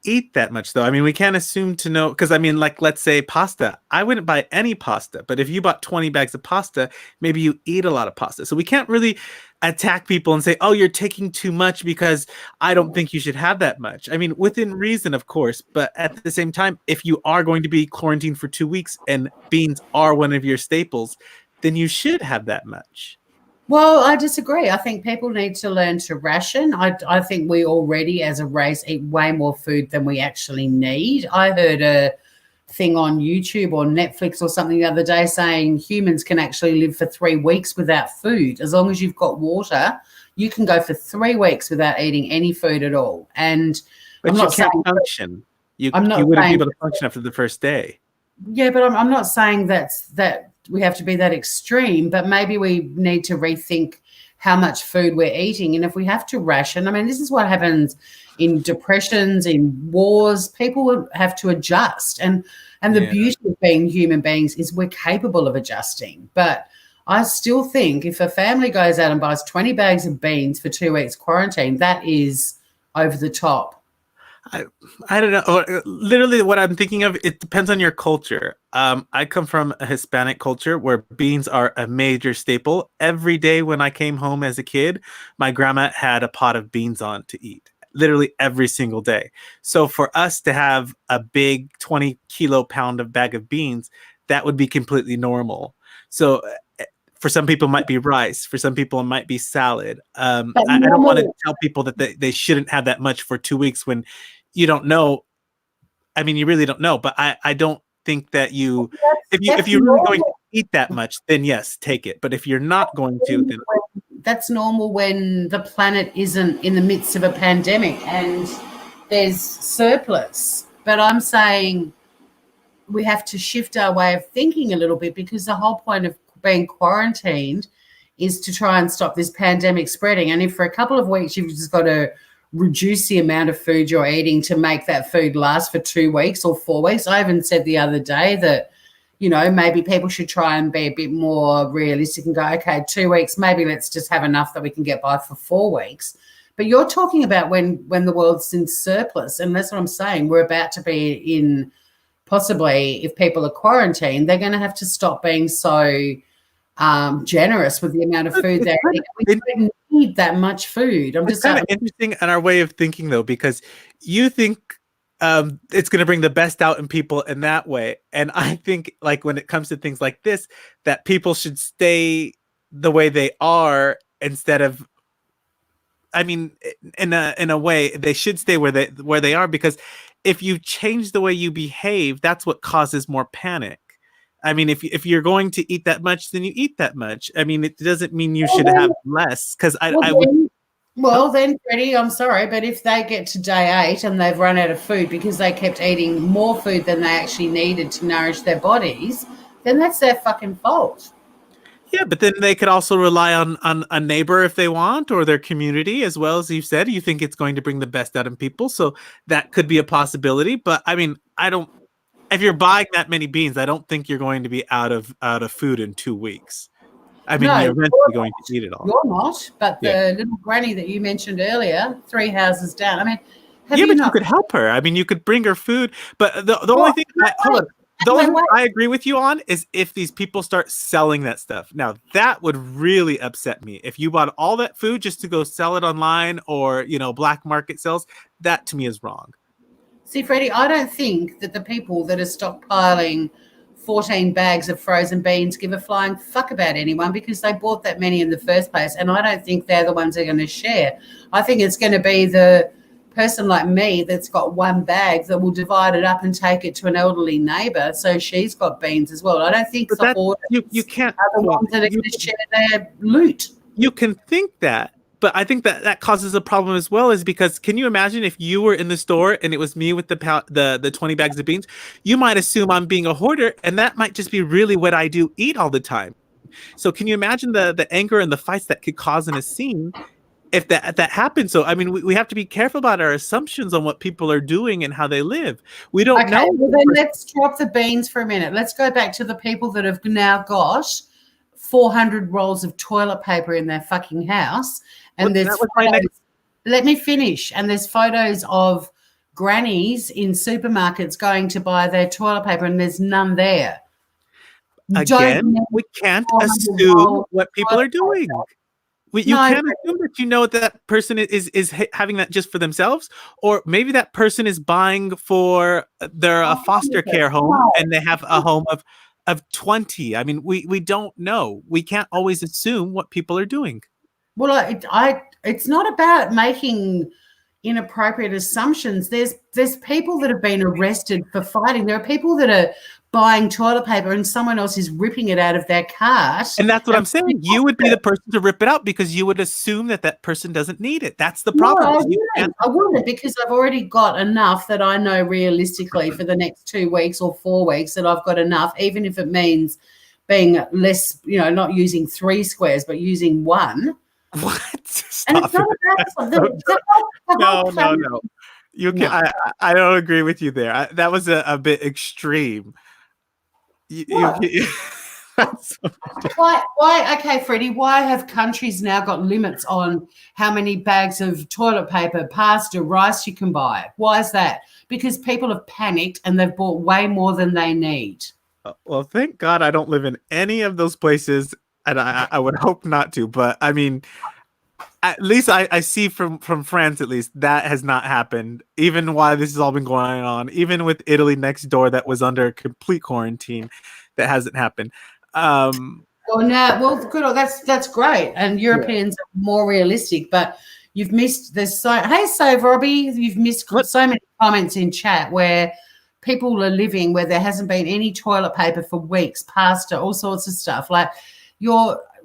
Speaker 1: eat that much though? I mean, we can't assume to know because I mean, like, let's say pasta. I wouldn't buy any pasta, but if you bought 20 bags of pasta, maybe you eat a lot of pasta. So we can't really attack people and say, "Oh, you're taking too much," because I don't think you should have that much. I mean, within reason, of course, but at the same time, if you are going to be quarantined for 2 weeks and beans are one of your staples, then you should have that much.
Speaker 2: Well, I disagree. I think people need to learn to ration. I think we already, as a race, eat way more food than we actually need. I heard a thing on YouTube or Netflix or something the other day saying humans can actually live for 3 weeks without food. As long as you've got water, you can go for 3 weeks without eating any food at all. And
Speaker 1: But
Speaker 2: I'm
Speaker 1: you
Speaker 2: not
Speaker 1: can't
Speaker 2: saying
Speaker 1: function. You
Speaker 2: I'm not
Speaker 1: wouldn't be
Speaker 2: saying
Speaker 1: able to function after the first day.
Speaker 2: yeah, but I'm not saying that we have to be that extreme, but maybe we need to rethink how much food we're eating. And if we have to ration, I mean, this is what happens in depressions, in wars. People have to adjust. And the
Speaker 1: Yeah.
Speaker 2: beauty of being human beings is we're capable of adjusting. But I still think if a family goes out and buys 20 bags of beans for 2 weeks quarantine, that is over the top.
Speaker 1: I don't know. Literally, what I'm thinking of, it depends on your culture. I come from a Hispanic culture where beans are a major staple. Every day when I came home as a kid, my grandma had a pot of beans on to eat. Literally every single day. So for us to have a big 20 kilo pound of bag of beans, that would be completely normal. So for some people it might be rice, for some people it might be salad.
Speaker 2: But
Speaker 1: I don't want to
Speaker 2: normal,
Speaker 1: tell people that they shouldn't have that much for 2 weeks when you don't know. I mean, you really don't know, but I don't think that you if
Speaker 2: that's
Speaker 1: you're really going to
Speaker 2: normal.
Speaker 1: eat that much, then yes, take it. But if you're not going to, then
Speaker 2: That's normal when the planet isn't in the midst of a pandemic and there's surplus. But I'm saying we have to shift our way of thinking a little bit because the whole point of being quarantined is to try and stop this pandemic spreading. And if for a couple of weeks you've just got to reduce the amount of food you're eating to make that food last for 2 weeks or 4 weeks, I even said the other day that, maybe people should try and be a bit more realistic and go, okay, 2 weeks, maybe let's just have enough that we can get by for 4 weeks. But you're talking about when the world's in surplus, and that's what I'm saying. We're about to be in possibly, if people are quarantined, they're going to have to stop being so generous with the amount of food they're eating. We don't need that much food.
Speaker 1: it's kind of interesting in our way of thinking, though, because you think it's going to bring the best out in people in that way, and I think, like, when it comes to things like this, that people should stay the way they are instead of. I mean, in a way, they should stay where they are, because if you change the way you behave, that's what causes more panic. I mean, if you're going to eat that much, then you eat that much. I mean, it doesn't mean you should have less, because I would.
Speaker 2: Well, then, Freddie, I'm sorry, but if they get to day 8 and they've run out of food because they kept eating more food than they actually needed to nourish their bodies, then that's their fucking fault.
Speaker 1: Yeah, but then they could also rely on a neighbor if they want, or their community, as well. As you said, you think it's going to bring the best out of people, so that could be a possibility. But I mean, I don't. If you're buying that many beans, I don't think you're going to be out of food in 2 weeks. I mean,
Speaker 2: No,
Speaker 1: you're eventually going to eat it all.
Speaker 2: you're not. But
Speaker 1: Yeah.
Speaker 2: the little granny that you mentioned earlier, 3 houses down. I mean,
Speaker 1: Yeah, but you could help her. I mean, you could bring her food. But the only thing, hold on. The only thing I agree with you on is if these people start selling that stuff. Now, that would really upset me. If you bought all that food just to go sell it online, or, black market sales, that to me is wrong.
Speaker 2: See, Freddie, I don't think that the people that are stockpiling 14 bags of frozen beans give a flying fuck about anyone because they bought that many in the first place. And I don't think they're the ones that are going to share. I think it's going to be the person like me that's got one bag that will divide it up and take it to an elderly neighbour, so she's got beans as well. I don't think the hoarders
Speaker 1: you can't
Speaker 2: are the ones that are going to share their loot.
Speaker 1: You can think that, but I think that causes a problem as well, is because, can you imagine if you were in the store and it was me with the 20 bags of beans? You might assume I'm being a hoarder, and that might just be really what I do, eat all the time. So can you imagine the anger and the fights that could cause in a scene if that happens? So I mean, we have to be careful about our assumptions on what people are doing and how they live. We don't know.
Speaker 2: Well, then let's drop the beans for a minute. Let's go back to the people that have now got 400 rolls of toilet paper in their fucking house, and there's let me finish. And there's photos of grannies in supermarkets going to buy their toilet paper and there's none there.
Speaker 1: Again, we can't assume what people are doing. You can't assume that you know that person is having that just for themselves, or maybe that person is buying for their foster care home and they have a home of 20. I mean, we don't know. We can't always assume what people are doing.
Speaker 2: Well, it's not about making inappropriate assumptions. There's people that have been arrested for fighting. There are people that are buying toilet paper and someone else is ripping it out of their cart.
Speaker 1: And that's what I'm saying. You would be the person to rip it out because you would assume that person doesn't need it. That's the problem.
Speaker 2: No, I wouldn't, because I've already got enough that I know realistically for the next 2 weeks or 4 weeks that I've got enough, even if it means being less, not using 3 squares, but using 1.
Speaker 1: What?
Speaker 2: Stop and it's not about
Speaker 1: no. You can. No. I don't agree with you there. That was a bit extreme.
Speaker 2: Why? Okay, Freddie. Why have countries now got limits on how many bags of toilet paper, pasta, rice you can buy? Why is that? Because people have panicked and they've bought way more than they need.
Speaker 1: Well, thank God I don't live in any of those places, and I would hope not to. But I mean, at least I see from France, at least, that has not happened, even while this has all been going on. Even with Italy next door that was under complete quarantine, that hasn't happened.
Speaker 2: Good. That's great. And Europeans are more realistic, but you've missed Robbie, you've missed so many comments in chat where people are living where there hasn't been any toilet paper for weeks, pasta, all sorts of stuff. Like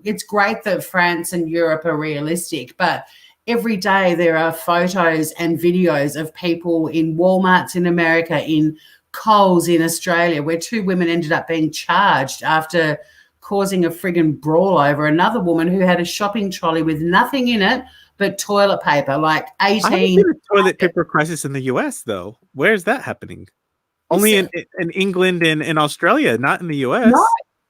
Speaker 2: it's great that France and Europe are realistic, but every day there are photos and videos of people in Walmarts in America, in Coles in Australia, where 2 women ended up being charged after causing a friggin' brawl over another woman who had a shopping trolley with nothing in it but toilet paper, like 18.
Speaker 1: I haven't seen a toilet paper crisis in the US, though. Where's that happening? Only in England and in Australia, not in the US.
Speaker 2: No.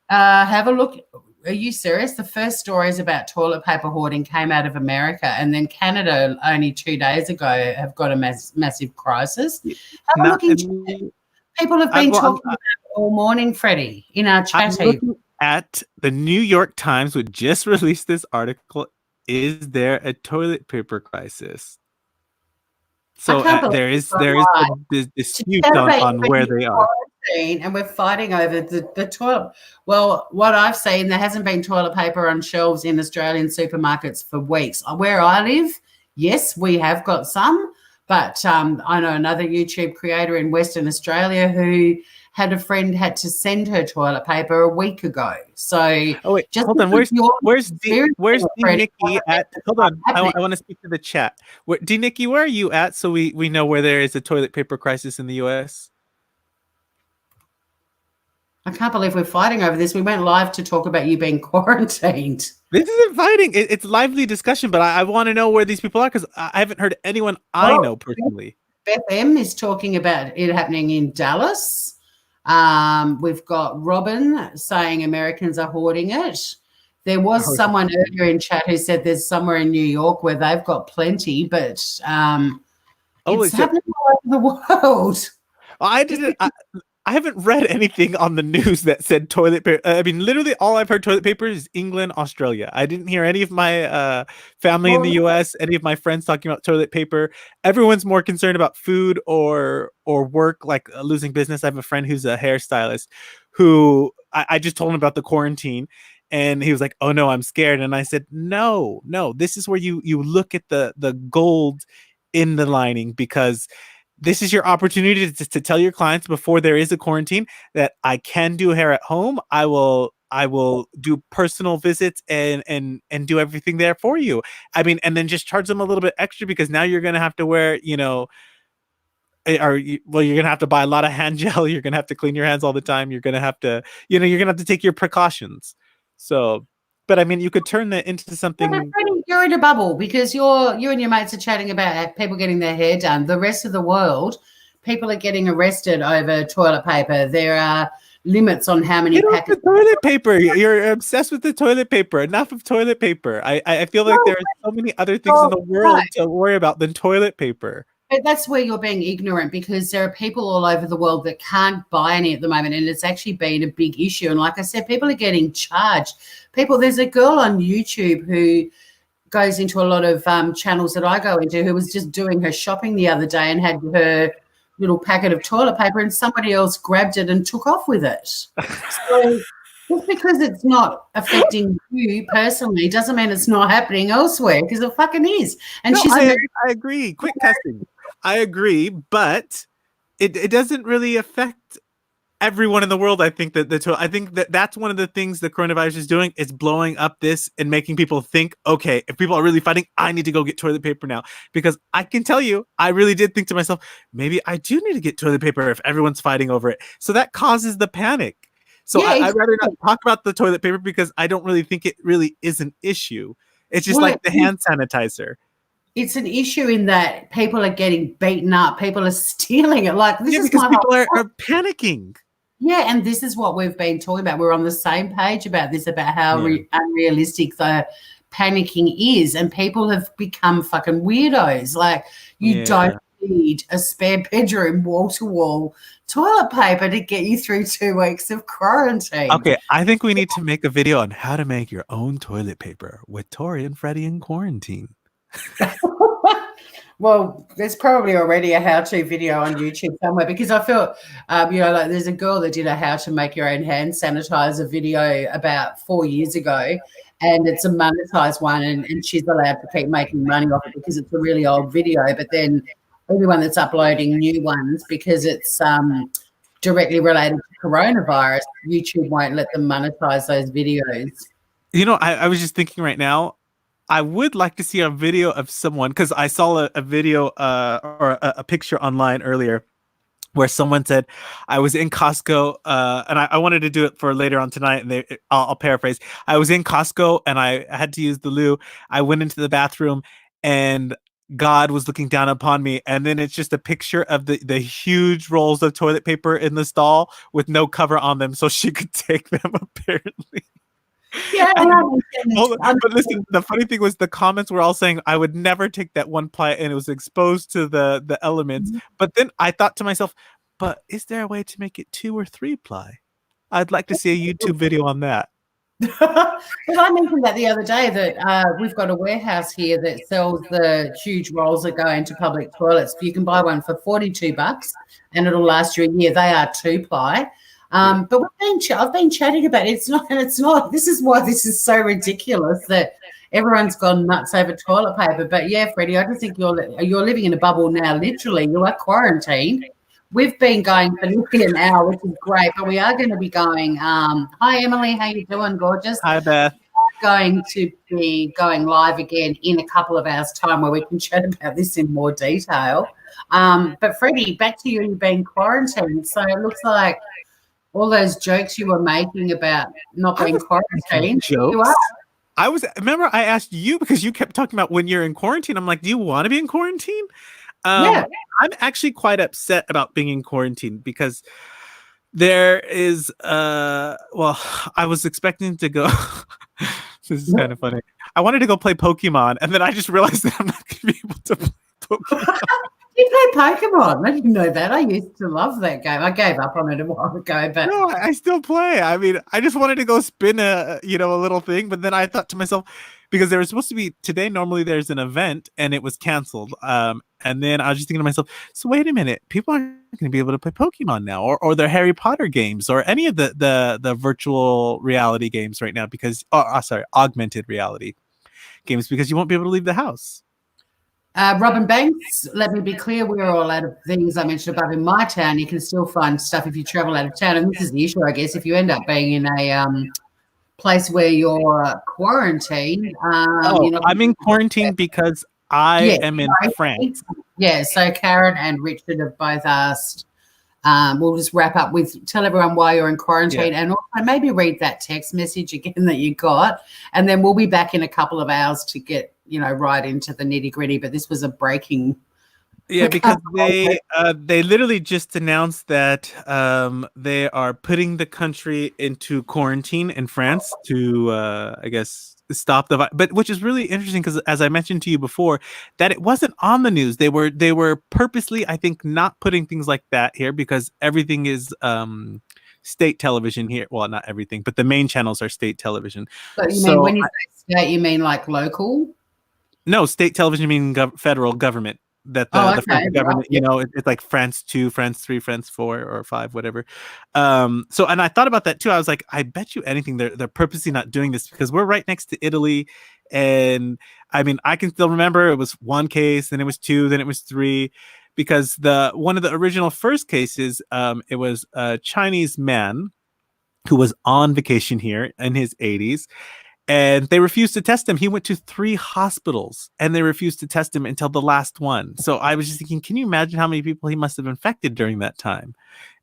Speaker 2: Have a look. Are you serious? The first stories about toilet paper hoarding came out of America, and then Canada only 2 days ago have got a massive crisis. Have a look into people have been talking about it all morning, Freddie, in our chat.
Speaker 1: I'm looking at the New York Times, which just released this article. Is there a toilet paper crisis? So there is a dispute on where they are.
Speaker 2: And we're fighting over the toilet. Well, what I've seen, there hasn't been toilet paper on shelves in Australian supermarkets for weeks. Where I live, yes, we have got some, but I know another YouTube creator in Western Australia who had a friend had to send her toilet paper a week ago. So
Speaker 1: hold on. Where's D Nikki at? Hold on. I want to speak to the chat. D Nikki, where are you at? So we know where there is a toilet paper crisis in the US.
Speaker 2: I can't believe we're fighting over this. We went live to talk about you being quarantined.
Speaker 1: This isn't fighting. It's lively discussion, but I want to know where these people are because I haven't heard anyone I know personally.
Speaker 2: Beth M is talking about it happening in Dallas. We've got Robin saying Americans are hoarding it. There was someone earlier in chat who said there's somewhere in New York where they've got plenty, but it's happening all over the world.
Speaker 1: I haven't read anything on the news that said toilet paper. I mean, literally all I've heard toilet paper is England, Australia. I didn't hear any of my family in the US, any of my friends talking about toilet paper. Everyone's more concerned about food or work, like losing business. I have a friend who's a hairstylist who I just told him about the quarantine. And he was like, oh, no, I'm scared. And I said, no, this is where you look at the gold in the lining, because this is your opportunity to tell your clients before there is a quarantine that I can do hair at home. I will do personal visits and do everything there for you. I mean, and then just charge them a little bit extra because now you're going to have to wear, you're going to have to buy a lot of hand gel. You're going to have to clean your hands all the time. You're going to have to, you're going to have to take your precautions. So, but I mean, you could turn that into something.
Speaker 2: You're in a bubble because you and your mates are chatting about people getting their hair done. The rest of the world, people are getting arrested over toilet paper. There are limits on how many packets.
Speaker 1: Toilet paper. You're obsessed with the toilet paper. Enough of toilet paper. I feel like there are so many other things in the world to worry about than toilet paper.
Speaker 2: But that's where you're being ignorant, because there are people all over the world that can't buy any at the moment, and it's actually been a big issue. And like I said, people are getting charged. There's a girl on YouTube who goes into a lot of channels that I go into, who was just doing her shopping the other day and had her little packet of toilet paper, and somebody else grabbed it and took off with it. So just because it's not affecting you personally doesn't mean it's not happening elsewhere, because it fucking is. And
Speaker 1: I agree. Quick testing. I agree, but it doesn't really affect everyone in the world. I think that's one of the things the coronavirus is doing. It's blowing up this and making people think, okay, if people are really fighting, I need to go get toilet paper now. Because I can tell you, I really did think to myself, maybe I do need to get toilet paper if everyone's fighting over it. So that causes the panic. So I'd rather not talk about the toilet paper, because I don't really think it really is an issue. It's just like the hand sanitizer.
Speaker 2: It's an issue in that people are getting beaten up. People are stealing it. Like, this is
Speaker 1: because people are panicking.
Speaker 2: Yeah, and this is what we've been talking about. We're on the same page about this, about how unrealistic the panicking is, and people have become fucking weirdos. Like, you don't need a spare bedroom wall-to-wall toilet paper to get you through 2 weeks of quarantine.
Speaker 1: Okay, I think we need to make a video on how to make your own toilet paper with Tori and Freddy in quarantine.
Speaker 2: Well, there's probably already a how-to video on YouTube somewhere, because I felt, like there's a girl that did a how to make your own hand sanitizer video about 4 years ago, and it's a monetized one, and she's allowed to keep making money off it because it's a really old video. But then everyone that's uploading new ones, because it's directly related to coronavirus, YouTube won't let them monetize those videos.
Speaker 1: You know, I was just thinking right now, I would like to see a video of someone, because I saw a video or a picture online earlier where someone said, I was in Costco and I wanted to do it for later on tonight, and I'll paraphrase. I was in Costco and I had to use the loo. I went into the bathroom and God was looking down upon me, and then it's just a picture of the huge rolls of toilet paper in the stall with no cover on them, so she could take them, apparently.
Speaker 2: Yeah,
Speaker 1: but listen, the funny thing was the comments were all saying I would never take that 1-ply, and it was exposed to the elements. Mm-hmm. But then I thought to myself, but is there a way to make it 2 or 3-ply? I'd like to see a YouTube video on that.
Speaker 2: Well, I mentioned that the other day, that we've got a warehouse here that sells the huge rolls that go into public toilets. You can buy one for $42 and it'll last you a year. They are 2-ply. But I've been chatting about it. It's not. This is why this is so ridiculous that everyone's gone nuts over toilet paper. But yeah, Freddie, I just think you're living in a bubble now. Literally, you are quarantined. We've been going for nearly an hour, which is great, but we are going to be going. Hi, Emily. How you doing, gorgeous?
Speaker 1: Hi, Beth.
Speaker 2: Going to be going live again in a couple of hours' time, where we can chat about this in more detail. But Freddie, back to you being quarantined. So it looks like all those jokes you were making about not being quarantined.
Speaker 1: Jokes. Remember I asked you, because you kept talking about when you're in quarantine. I'm like, do you want to be in quarantine? Yeah. I'm actually quite upset about being in quarantine, because there is I was expecting to go this is kind of funny. I wanted to go play Pokemon, and then I just realized that I'm not going to be able to play Pokemon.
Speaker 2: You play Pokemon? I didn't know that. I used to love that game. I gave up on it a while ago, but
Speaker 1: no, I still play. I mean, I just wanted to go spin a little thing, but then I thought to myself, because there was supposed to be today, normally there's an event, and it was canceled. And then I was just thinking to myself, so wait a minute, people aren't going to be able to play Pokemon now, or their Harry Potter games, or any of the virtual reality games right now, because augmented reality games, because you won't be able to leave the house.
Speaker 2: Robin Banks, let me be clear, we're all out of things I mentioned above in my town. You can still find stuff if you travel out of town. And this is the issue, I guess, if you end up being in a place where you're quarantined.
Speaker 1: I'm in quarantine because I am in France.
Speaker 2: Yeah, so Karen and Richard have both asked. We'll just wrap up with tell everyone why you're in quarantine, and also maybe read that text message again that you got, and then we'll be back in a couple of hours to get right into the nitty gritty. But this was a breaking
Speaker 1: Yeah, because they literally just announced that they are putting the country into quarantine in France to I guess stop the but which is really interesting because as I mentioned to you before that it wasn't on the news. They were purposely I think not putting things like that here because everything is state television here. Well, not everything, but the main channels are state television.
Speaker 2: So you mean
Speaker 1: So
Speaker 2: when you say state, you mean like local?
Speaker 1: no, state television meaning federal government. That
Speaker 2: Oh,
Speaker 1: the French
Speaker 2: okay. Right.
Speaker 1: government,
Speaker 2: Yeah.
Speaker 1: it's like France 2, France 3, France 4 or 5, whatever. So and I thought about that too. I was like, I bet you anything they're purposely not doing this because we're right next to Italy, and I mean I can still remember it was one case, then it was two, then it was three, because the one of the original first cases, it was a Chinese man who was on vacation here in his 80s and they refused to test him. He went to 3 hospitals and they refused to test him until the last one. So I was just thinking, can you imagine how many people he must have infected during that time?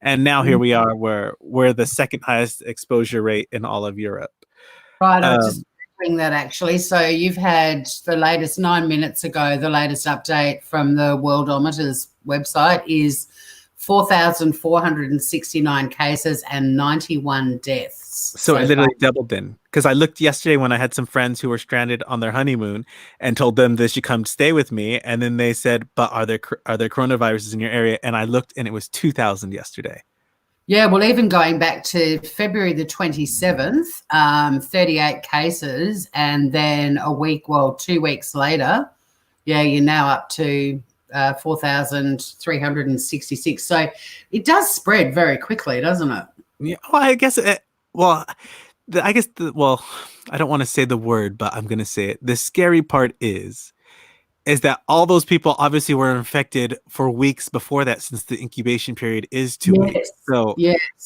Speaker 1: And now here we are, where we're the second highest exposure rate in all of Europe.
Speaker 2: Right. I was just doing that actually. So you've had the latest 9 minutes ago, the latest update from the Worldometer's website is 4,469 cases and 91 deaths.
Speaker 1: So it literally doubled then. Because I looked yesterday when I had some friends who were stranded on their honeymoon and told them they should come stay with me. And then they said, but are there coronaviruses in your area? And I looked and it was 2,000 yesterday.
Speaker 2: Yeah, well, even going back to February the 27th, 38 cases. And then 2 weeks later, you're now up to 4,366. So it does spread very quickly, doesn't it?
Speaker 1: Yeah, well, I guess I don't want to say the word, but I'm going to say it. The scary part is that all those people obviously were infected for weeks before that, since the incubation period is 2 weeks. So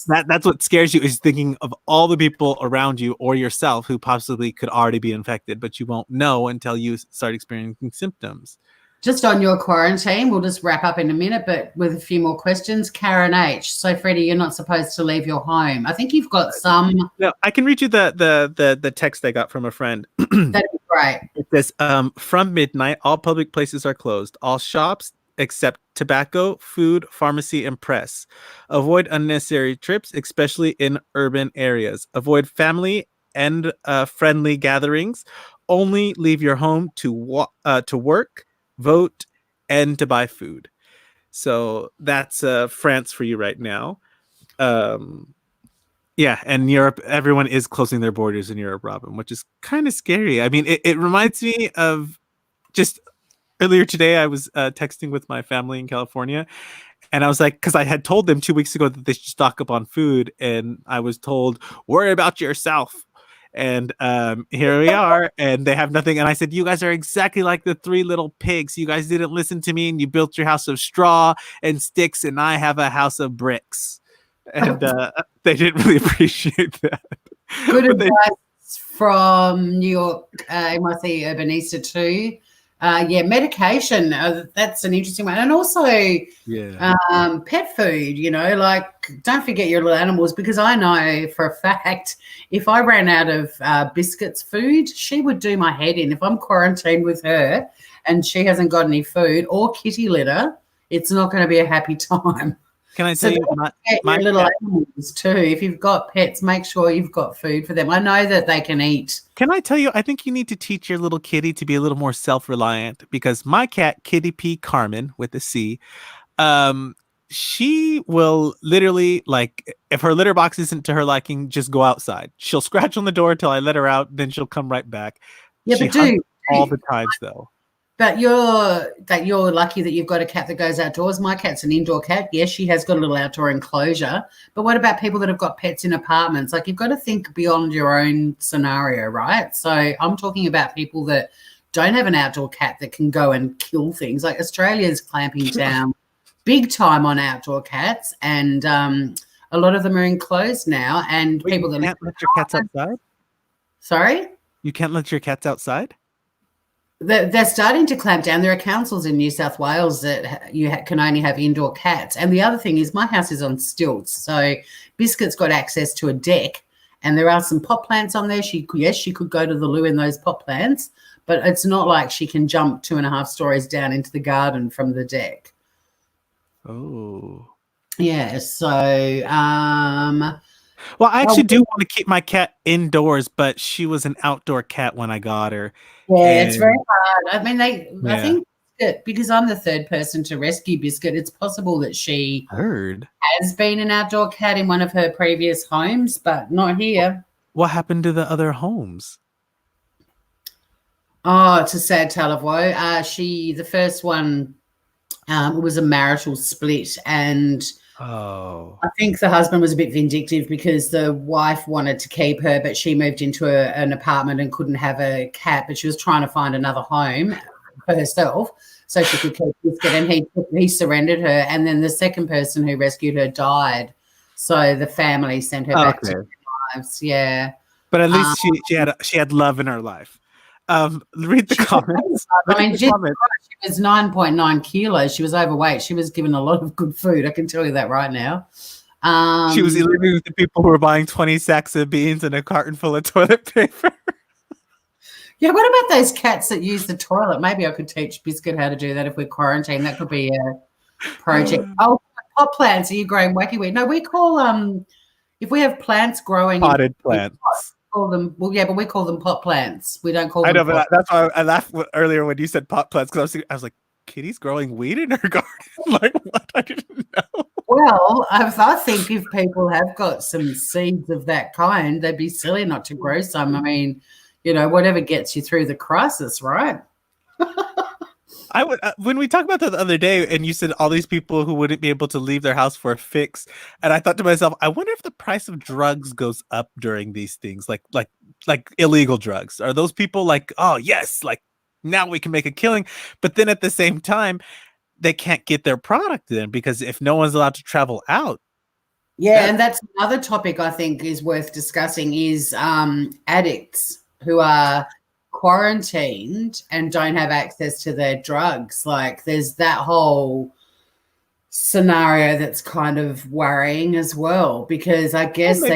Speaker 1: that's what scares you, is thinking of all the people around you or yourself who possibly could already be infected, but you won't know until you start experiencing symptoms.
Speaker 2: Just on your quarantine, we'll just wrap up in a minute, but with a few more questions. Karen H. So, Freddie, you're not supposed to leave your home. I think you've got some.
Speaker 1: No, I can read you the text I got from a friend.
Speaker 2: That'd be great.
Speaker 1: It says, from midnight, all public places are closed. All shops except tobacco, food, pharmacy, and press. Avoid unnecessary trips, especially in urban areas. Avoid family and friendly gatherings. Only leave your home to work, vote, and to buy food. So that's France for you right now. Yeah, and Europe, everyone is closing their borders in Europe, Robin, which is kind of scary. I mean, it reminds me of just earlier today, I was texting with my family in California, and I was like, because I had told them 2 weeks ago that they should stock up on food, and I was told, worry about yourself. And here we are, and they have nothing. And I said, you guys are exactly like the 3 little pigs. You guys didn't listen to me, and you built your house of straw and sticks, and I have a house of bricks. And they didn't really appreciate that.
Speaker 2: Good advice from New York MIC Urbanista too. Medication. That's an interesting one. And also pet food, like don't forget your little animals, because I know for a fact if I ran out of biscuits food, she would do my head in. If I'm quarantined with her and she hasn't got any food or kitty litter, it's not going to be a happy time.
Speaker 1: Can I tell you,
Speaker 2: my little animals too. If you've got pets, make sure you've got food for them. I know that they can eat.
Speaker 1: Can I tell you, I think you need to teach your little kitty to be a little more self-reliant, because my cat, Kitty P. Carmen, with a C, she will literally, like, if her litter box isn't to her liking, just go outside. She'll scratch on the door till I let her out, then she'll come right back.
Speaker 2: Yeah,
Speaker 1: she
Speaker 2: but
Speaker 1: all the times though.
Speaker 2: But you're lucky that you've got a cat that goes outdoors. My cat's an indoor cat. Yes, she has got a little outdoor enclosure. But what about people that have got pets in apartments? Like, you've got to think beyond your own scenario, right? So I'm talking about people that don't have an outdoor cat that can go and kill things. Like, Australia's clamping down big time on outdoor cats, and a lot of them are enclosed now. And people that
Speaker 1: can't let your cats outside.
Speaker 2: Sorry,
Speaker 1: you can't let your cats outside.
Speaker 2: They're starting to clamp down. There are councils in New South Wales that you can only have indoor cats. And the other thing is, my house is on stilts. So Biscuit's got access to a deck, and there are some pot plants on there. She could go to the loo in those pot plants, but it's not like she can jump 2.5 stories down into the garden from the deck.
Speaker 1: Oh.
Speaker 2: Yeah, so
Speaker 1: well, I actually do want to keep my cat indoors, but she was an outdoor cat when I got her.
Speaker 2: Yeah, it's very hard. I mean, I think because I'm the third person to rescue Biscuit, it's possible that she has been an outdoor cat in one of her previous homes, but not here.
Speaker 1: What happened to the other homes?
Speaker 2: Oh, it's a sad tale of woe. The first one was a marital split, and I think the husband was a bit vindictive because the wife wanted to keep her, but she moved into an apartment and couldn't have a cat, but she was trying to find another home for herself so she could keep Biscuit, and he surrendered her. And then the second person who rescued her died, so the family sent her back to their lives. Yeah,
Speaker 1: but at least she had love in her life. Read the comments.
Speaker 2: I mean, she was 9.9 kilos. She was overweight. She was given a lot of good food. I can tell you that right now.
Speaker 1: She was living with the people who were buying 20 sacks of beans and a carton full of toilet paper.
Speaker 2: Yeah, what about those cats that use the toilet? Maybe I could teach Biscuit how to do that if we're quarantined. That could be a project. Oh, pot plants. Are you growing wacky weed? No, we call if we have plants growing
Speaker 1: potted plants.
Speaker 2: Call them but we call them pot plants. We don't call them.
Speaker 1: I know, but that's why I laughed earlier when you said pot plants, because I was like, Kitty's growing weed in her garden. Like, what? I didn't know.
Speaker 2: Well, I think if people have got some seeds of that kind, they'd be silly not to grow some. I mean, whatever gets you through the crisis, right?
Speaker 1: I would when we talked about that the other day, and you said all these people who wouldn't be able to leave their house for a fix, and I thought to myself, I wonder if the price of drugs goes up during these things, like illegal drugs. Are those people like, oh yes, like now we can make a killing, but then at the same time, they can't get their product in because if no one's allowed to travel out.
Speaker 2: Yeah, and that's another topic I think is worth discussing is addicts who are quarantined and don't have access to their drugs. Like there's that whole scenario that's kind of worrying as well, because I guess people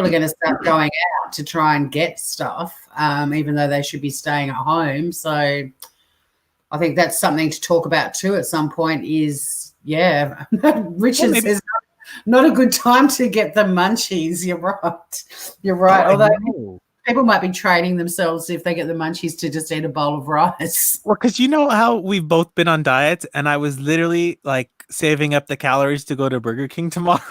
Speaker 2: are going to start going out to try and get stuff, even though they should be staying at home. So I think that's something to talk about too at some point is, Richard says not a good time to get the munchies. You're right. Although people might be training themselves if they get the munchies to just eat a bowl of rice.
Speaker 1: Well, because you know how we've both been on diets, and I was literally like saving up the calories to go to Burger King tomorrow.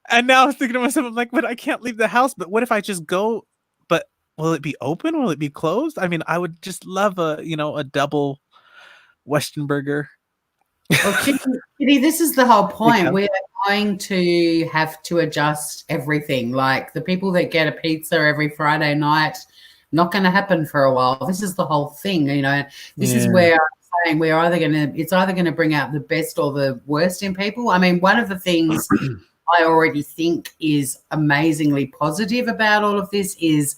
Speaker 1: And now I was thinking to myself, I'm like, but I can't leave the house. But what if I just go? But will it be open? Will it be closed? I mean, I would just love a double Western burger.
Speaker 2: Well, Kitty, this is the whole point. Yeah. We are going to have to adjust everything. Like the people that get a pizza every Friday night, not going to happen for a while. This is the whole thing, This is where I'm saying it's either going to bring out the best or the worst in people. I mean, one of the things I already think is amazingly positive about all of this is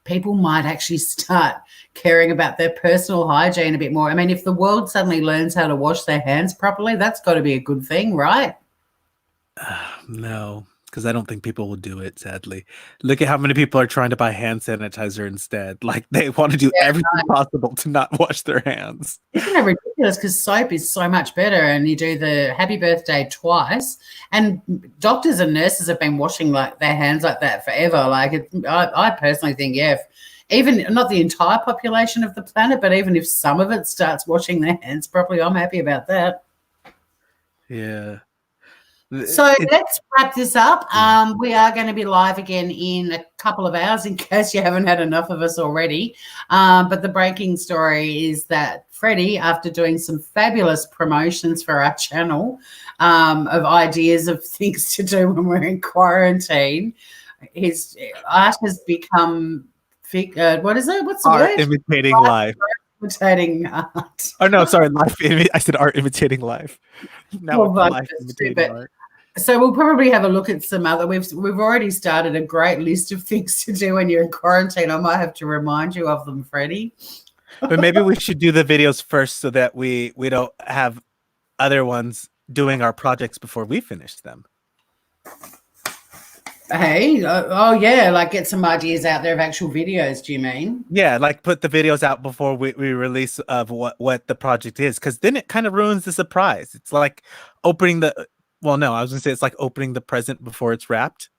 Speaker 2: people might actually start caring about their personal hygiene a bit more. I mean, if the world suddenly learns how to wash their hands properly, that's got to be a good thing, right?
Speaker 1: No, because I don't think people will do it, sadly. Look at how many people are trying to buy hand sanitizer instead. Like they want to do everything possible to not wash their hands.
Speaker 2: Isn't that ridiculous? Because soap is so much better, and you do the happy birthday twice. And doctors and nurses have been washing like their hands like that forever. Like I personally think, even not the entire population of the planet, but even if some of it starts washing their hands properly, I'm happy about that.
Speaker 1: Yeah.
Speaker 2: So let's wrap this up. We are going to be live again in a couple of hours in case you haven't had enough of us already. But the breaking story is that Freddy, after doing some fabulous promotions for our channel of ideas of things to do when we're in quarantine, his art has become what is it? What's the
Speaker 1: art
Speaker 2: word?
Speaker 1: Imitating life.
Speaker 2: Imitating art.
Speaker 1: Oh no, sorry, life. I said art imitating life. Now it's life imitating art.
Speaker 2: So we'll probably have a look at some other. We've already started a great list of things to do when you're in quarantine. I might have to remind you of them, Freddie.
Speaker 1: But maybe we should do the videos first so that we don't have other ones doing our projects before we finish them.
Speaker 2: Hey, oh yeah, like get some ideas out there of actual videos, do you mean?
Speaker 1: Yeah, like put the videos out before we release of what the project is, because then it kind of ruins the surprise. It's like opening the well, no, I was gonna say it's like opening the present before it's wrapped.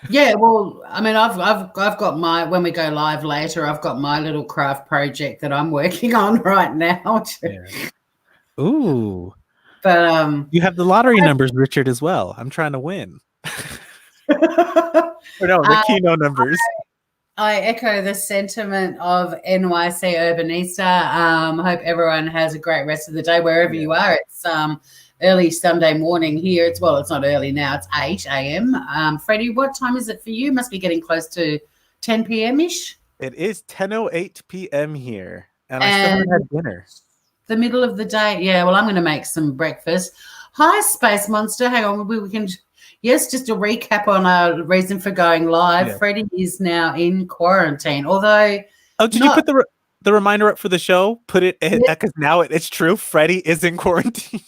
Speaker 2: Yeah, well, I mean, I've got my when we go live later, I've got my little craft project that I'm working on right now.
Speaker 1: Yeah. Ooh.
Speaker 2: But
Speaker 1: You have the lottery numbers, Richard, as well. I'm trying to win. Or no, the Keno numbers.
Speaker 2: I echo the sentiment of NYC Urbanista. Hope everyone has a great rest of the day wherever you are. It's early Sunday morning here. It's not early now. It's 8 a.m. Freddie, what time is it for you? Must be getting close to 10 p.m. ish.
Speaker 1: It is 10:08 p.m. here, and I still haven't had dinner.
Speaker 2: The middle of the day. Yeah, well, I'm going to make some breakfast. Hi, Space Monster. Hang on, we can. Yes, just a recap on our reason for going live.
Speaker 1: Yeah.
Speaker 2: Freddie is now in quarantine, although.
Speaker 1: Oh, did you put the reminder up for the show? Put it because now it's true. Freddie is in quarantine.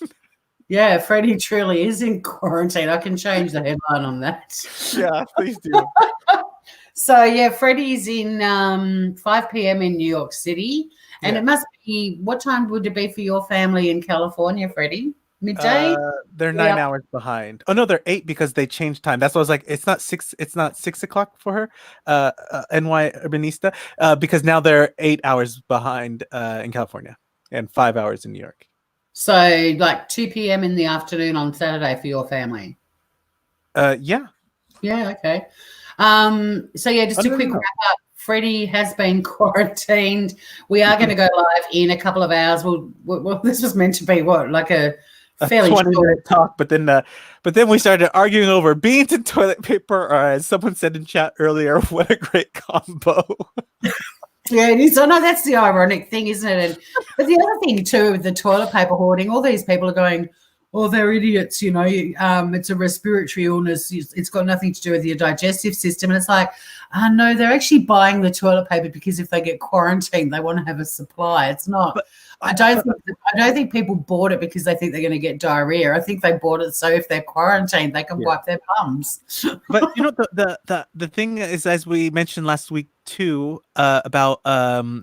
Speaker 2: Yeah, Freddie truly is in quarantine. I can change the headline on that.
Speaker 1: Yeah, please do.
Speaker 2: So yeah, Freddie's in 5 p.m. in New York City, and it must be. What time would it be for your family in California, Freddie? Midday.
Speaker 1: They're 9 hours behind. Oh no, they're 8 because they changed time. That's why I was like, it's not 6. It's not 6 o'clock for her, NY Urbanista, because now they're 8 hours behind in California and 5 hours in New York.
Speaker 2: So like 2 p.m. in the afternoon on Saturday for your family.
Speaker 1: Yeah.
Speaker 2: Yeah. Okay. So yeah, just a quick wrap up. Freddie has been quarantined. We are going to go live in a couple of hours. Well, this was meant to be like a fairly
Speaker 1: 20-minute talk, but then we started arguing over beans and toilet paper, or as someone said in chat earlier, what a great combo.
Speaker 2: Yeah, it is. I know that's the ironic thing, isn't it? But the other thing too with the toilet paper hoarding, all these people are going, "Oh, they're idiots," you know. It's a respiratory illness. It's got nothing to do with your digestive system. And it's like, no, they're actually buying the toilet paper because if they get quarantined, they want to have a supply. It's not. I don't think people bought it because they think they're going to get diarrhea. I think they bought it so if they're quarantined, they can wipe their bums.
Speaker 1: But you know, the thing is, as we mentioned last week too, about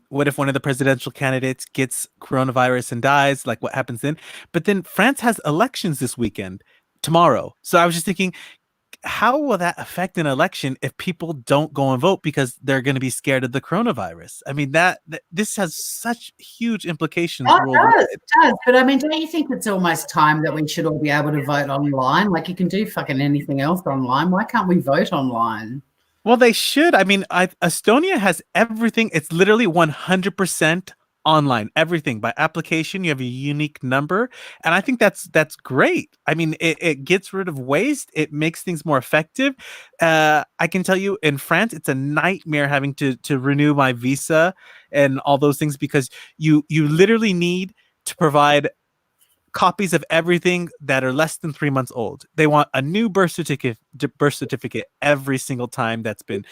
Speaker 1: what if one of the presidential candidates gets coronavirus and dies? Like, what happens then? But then France has elections this weekend, tomorrow. So I was just thinking, how will that affect an election if people don't go and vote because they're going to be scared of the coronavirus? I mean, that this has such huge implications.
Speaker 2: It does. But I mean, don't you think it's almost time that we should all be able to vote online? Like, you can do fucking anything else online. Why can't we vote online?
Speaker 1: Well, they should. I mean, Estonia has everything. It's literally 100% online, everything by application. You have a unique number, and I think that's great. I mean, it gets rid of waste. It makes things more effective. I can tell you, in France, it's a nightmare having to renew my visa and all those things, because you literally need to provide copies of everything that are less than 3 months old. They want a new birth certificate every single time that's been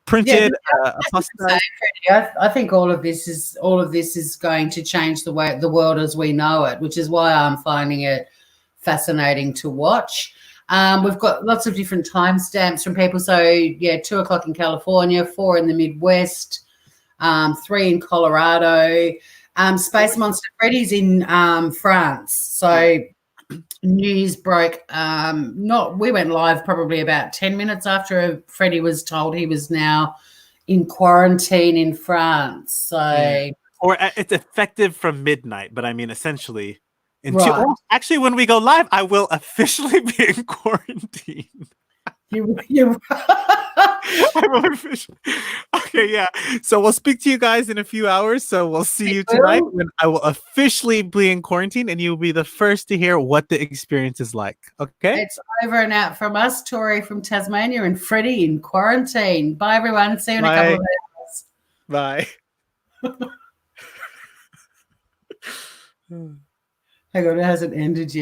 Speaker 1: printed.
Speaker 2: I think all of this is going to change the world as we know it, which is why I'm finding it fascinating to watch. We've got lots of different timestamps from people. So yeah, 2 o'clock in California, 4 in the Midwest, 3 in Colorado. Space Monster Freddy's in France. So news broke. We went live probably about 10 minutes after Freddy was told he was now in quarantine in France. So
Speaker 1: or it's effective from midnight, but I mean essentially actually when we go live, I will officially be in quarantine. I will officially. Okay, yeah. So we'll speak to you guys in a few hours. So we'll see you tonight when I will officially be in quarantine, and you'll be the first to hear what the experience is like. Okay?
Speaker 2: It's over and out from us, Tori from Tasmania, and Freddie in quarantine. Bye, everyone. See you in a couple of hours.
Speaker 1: Bye.
Speaker 2: Hang on, it hasn't ended yet.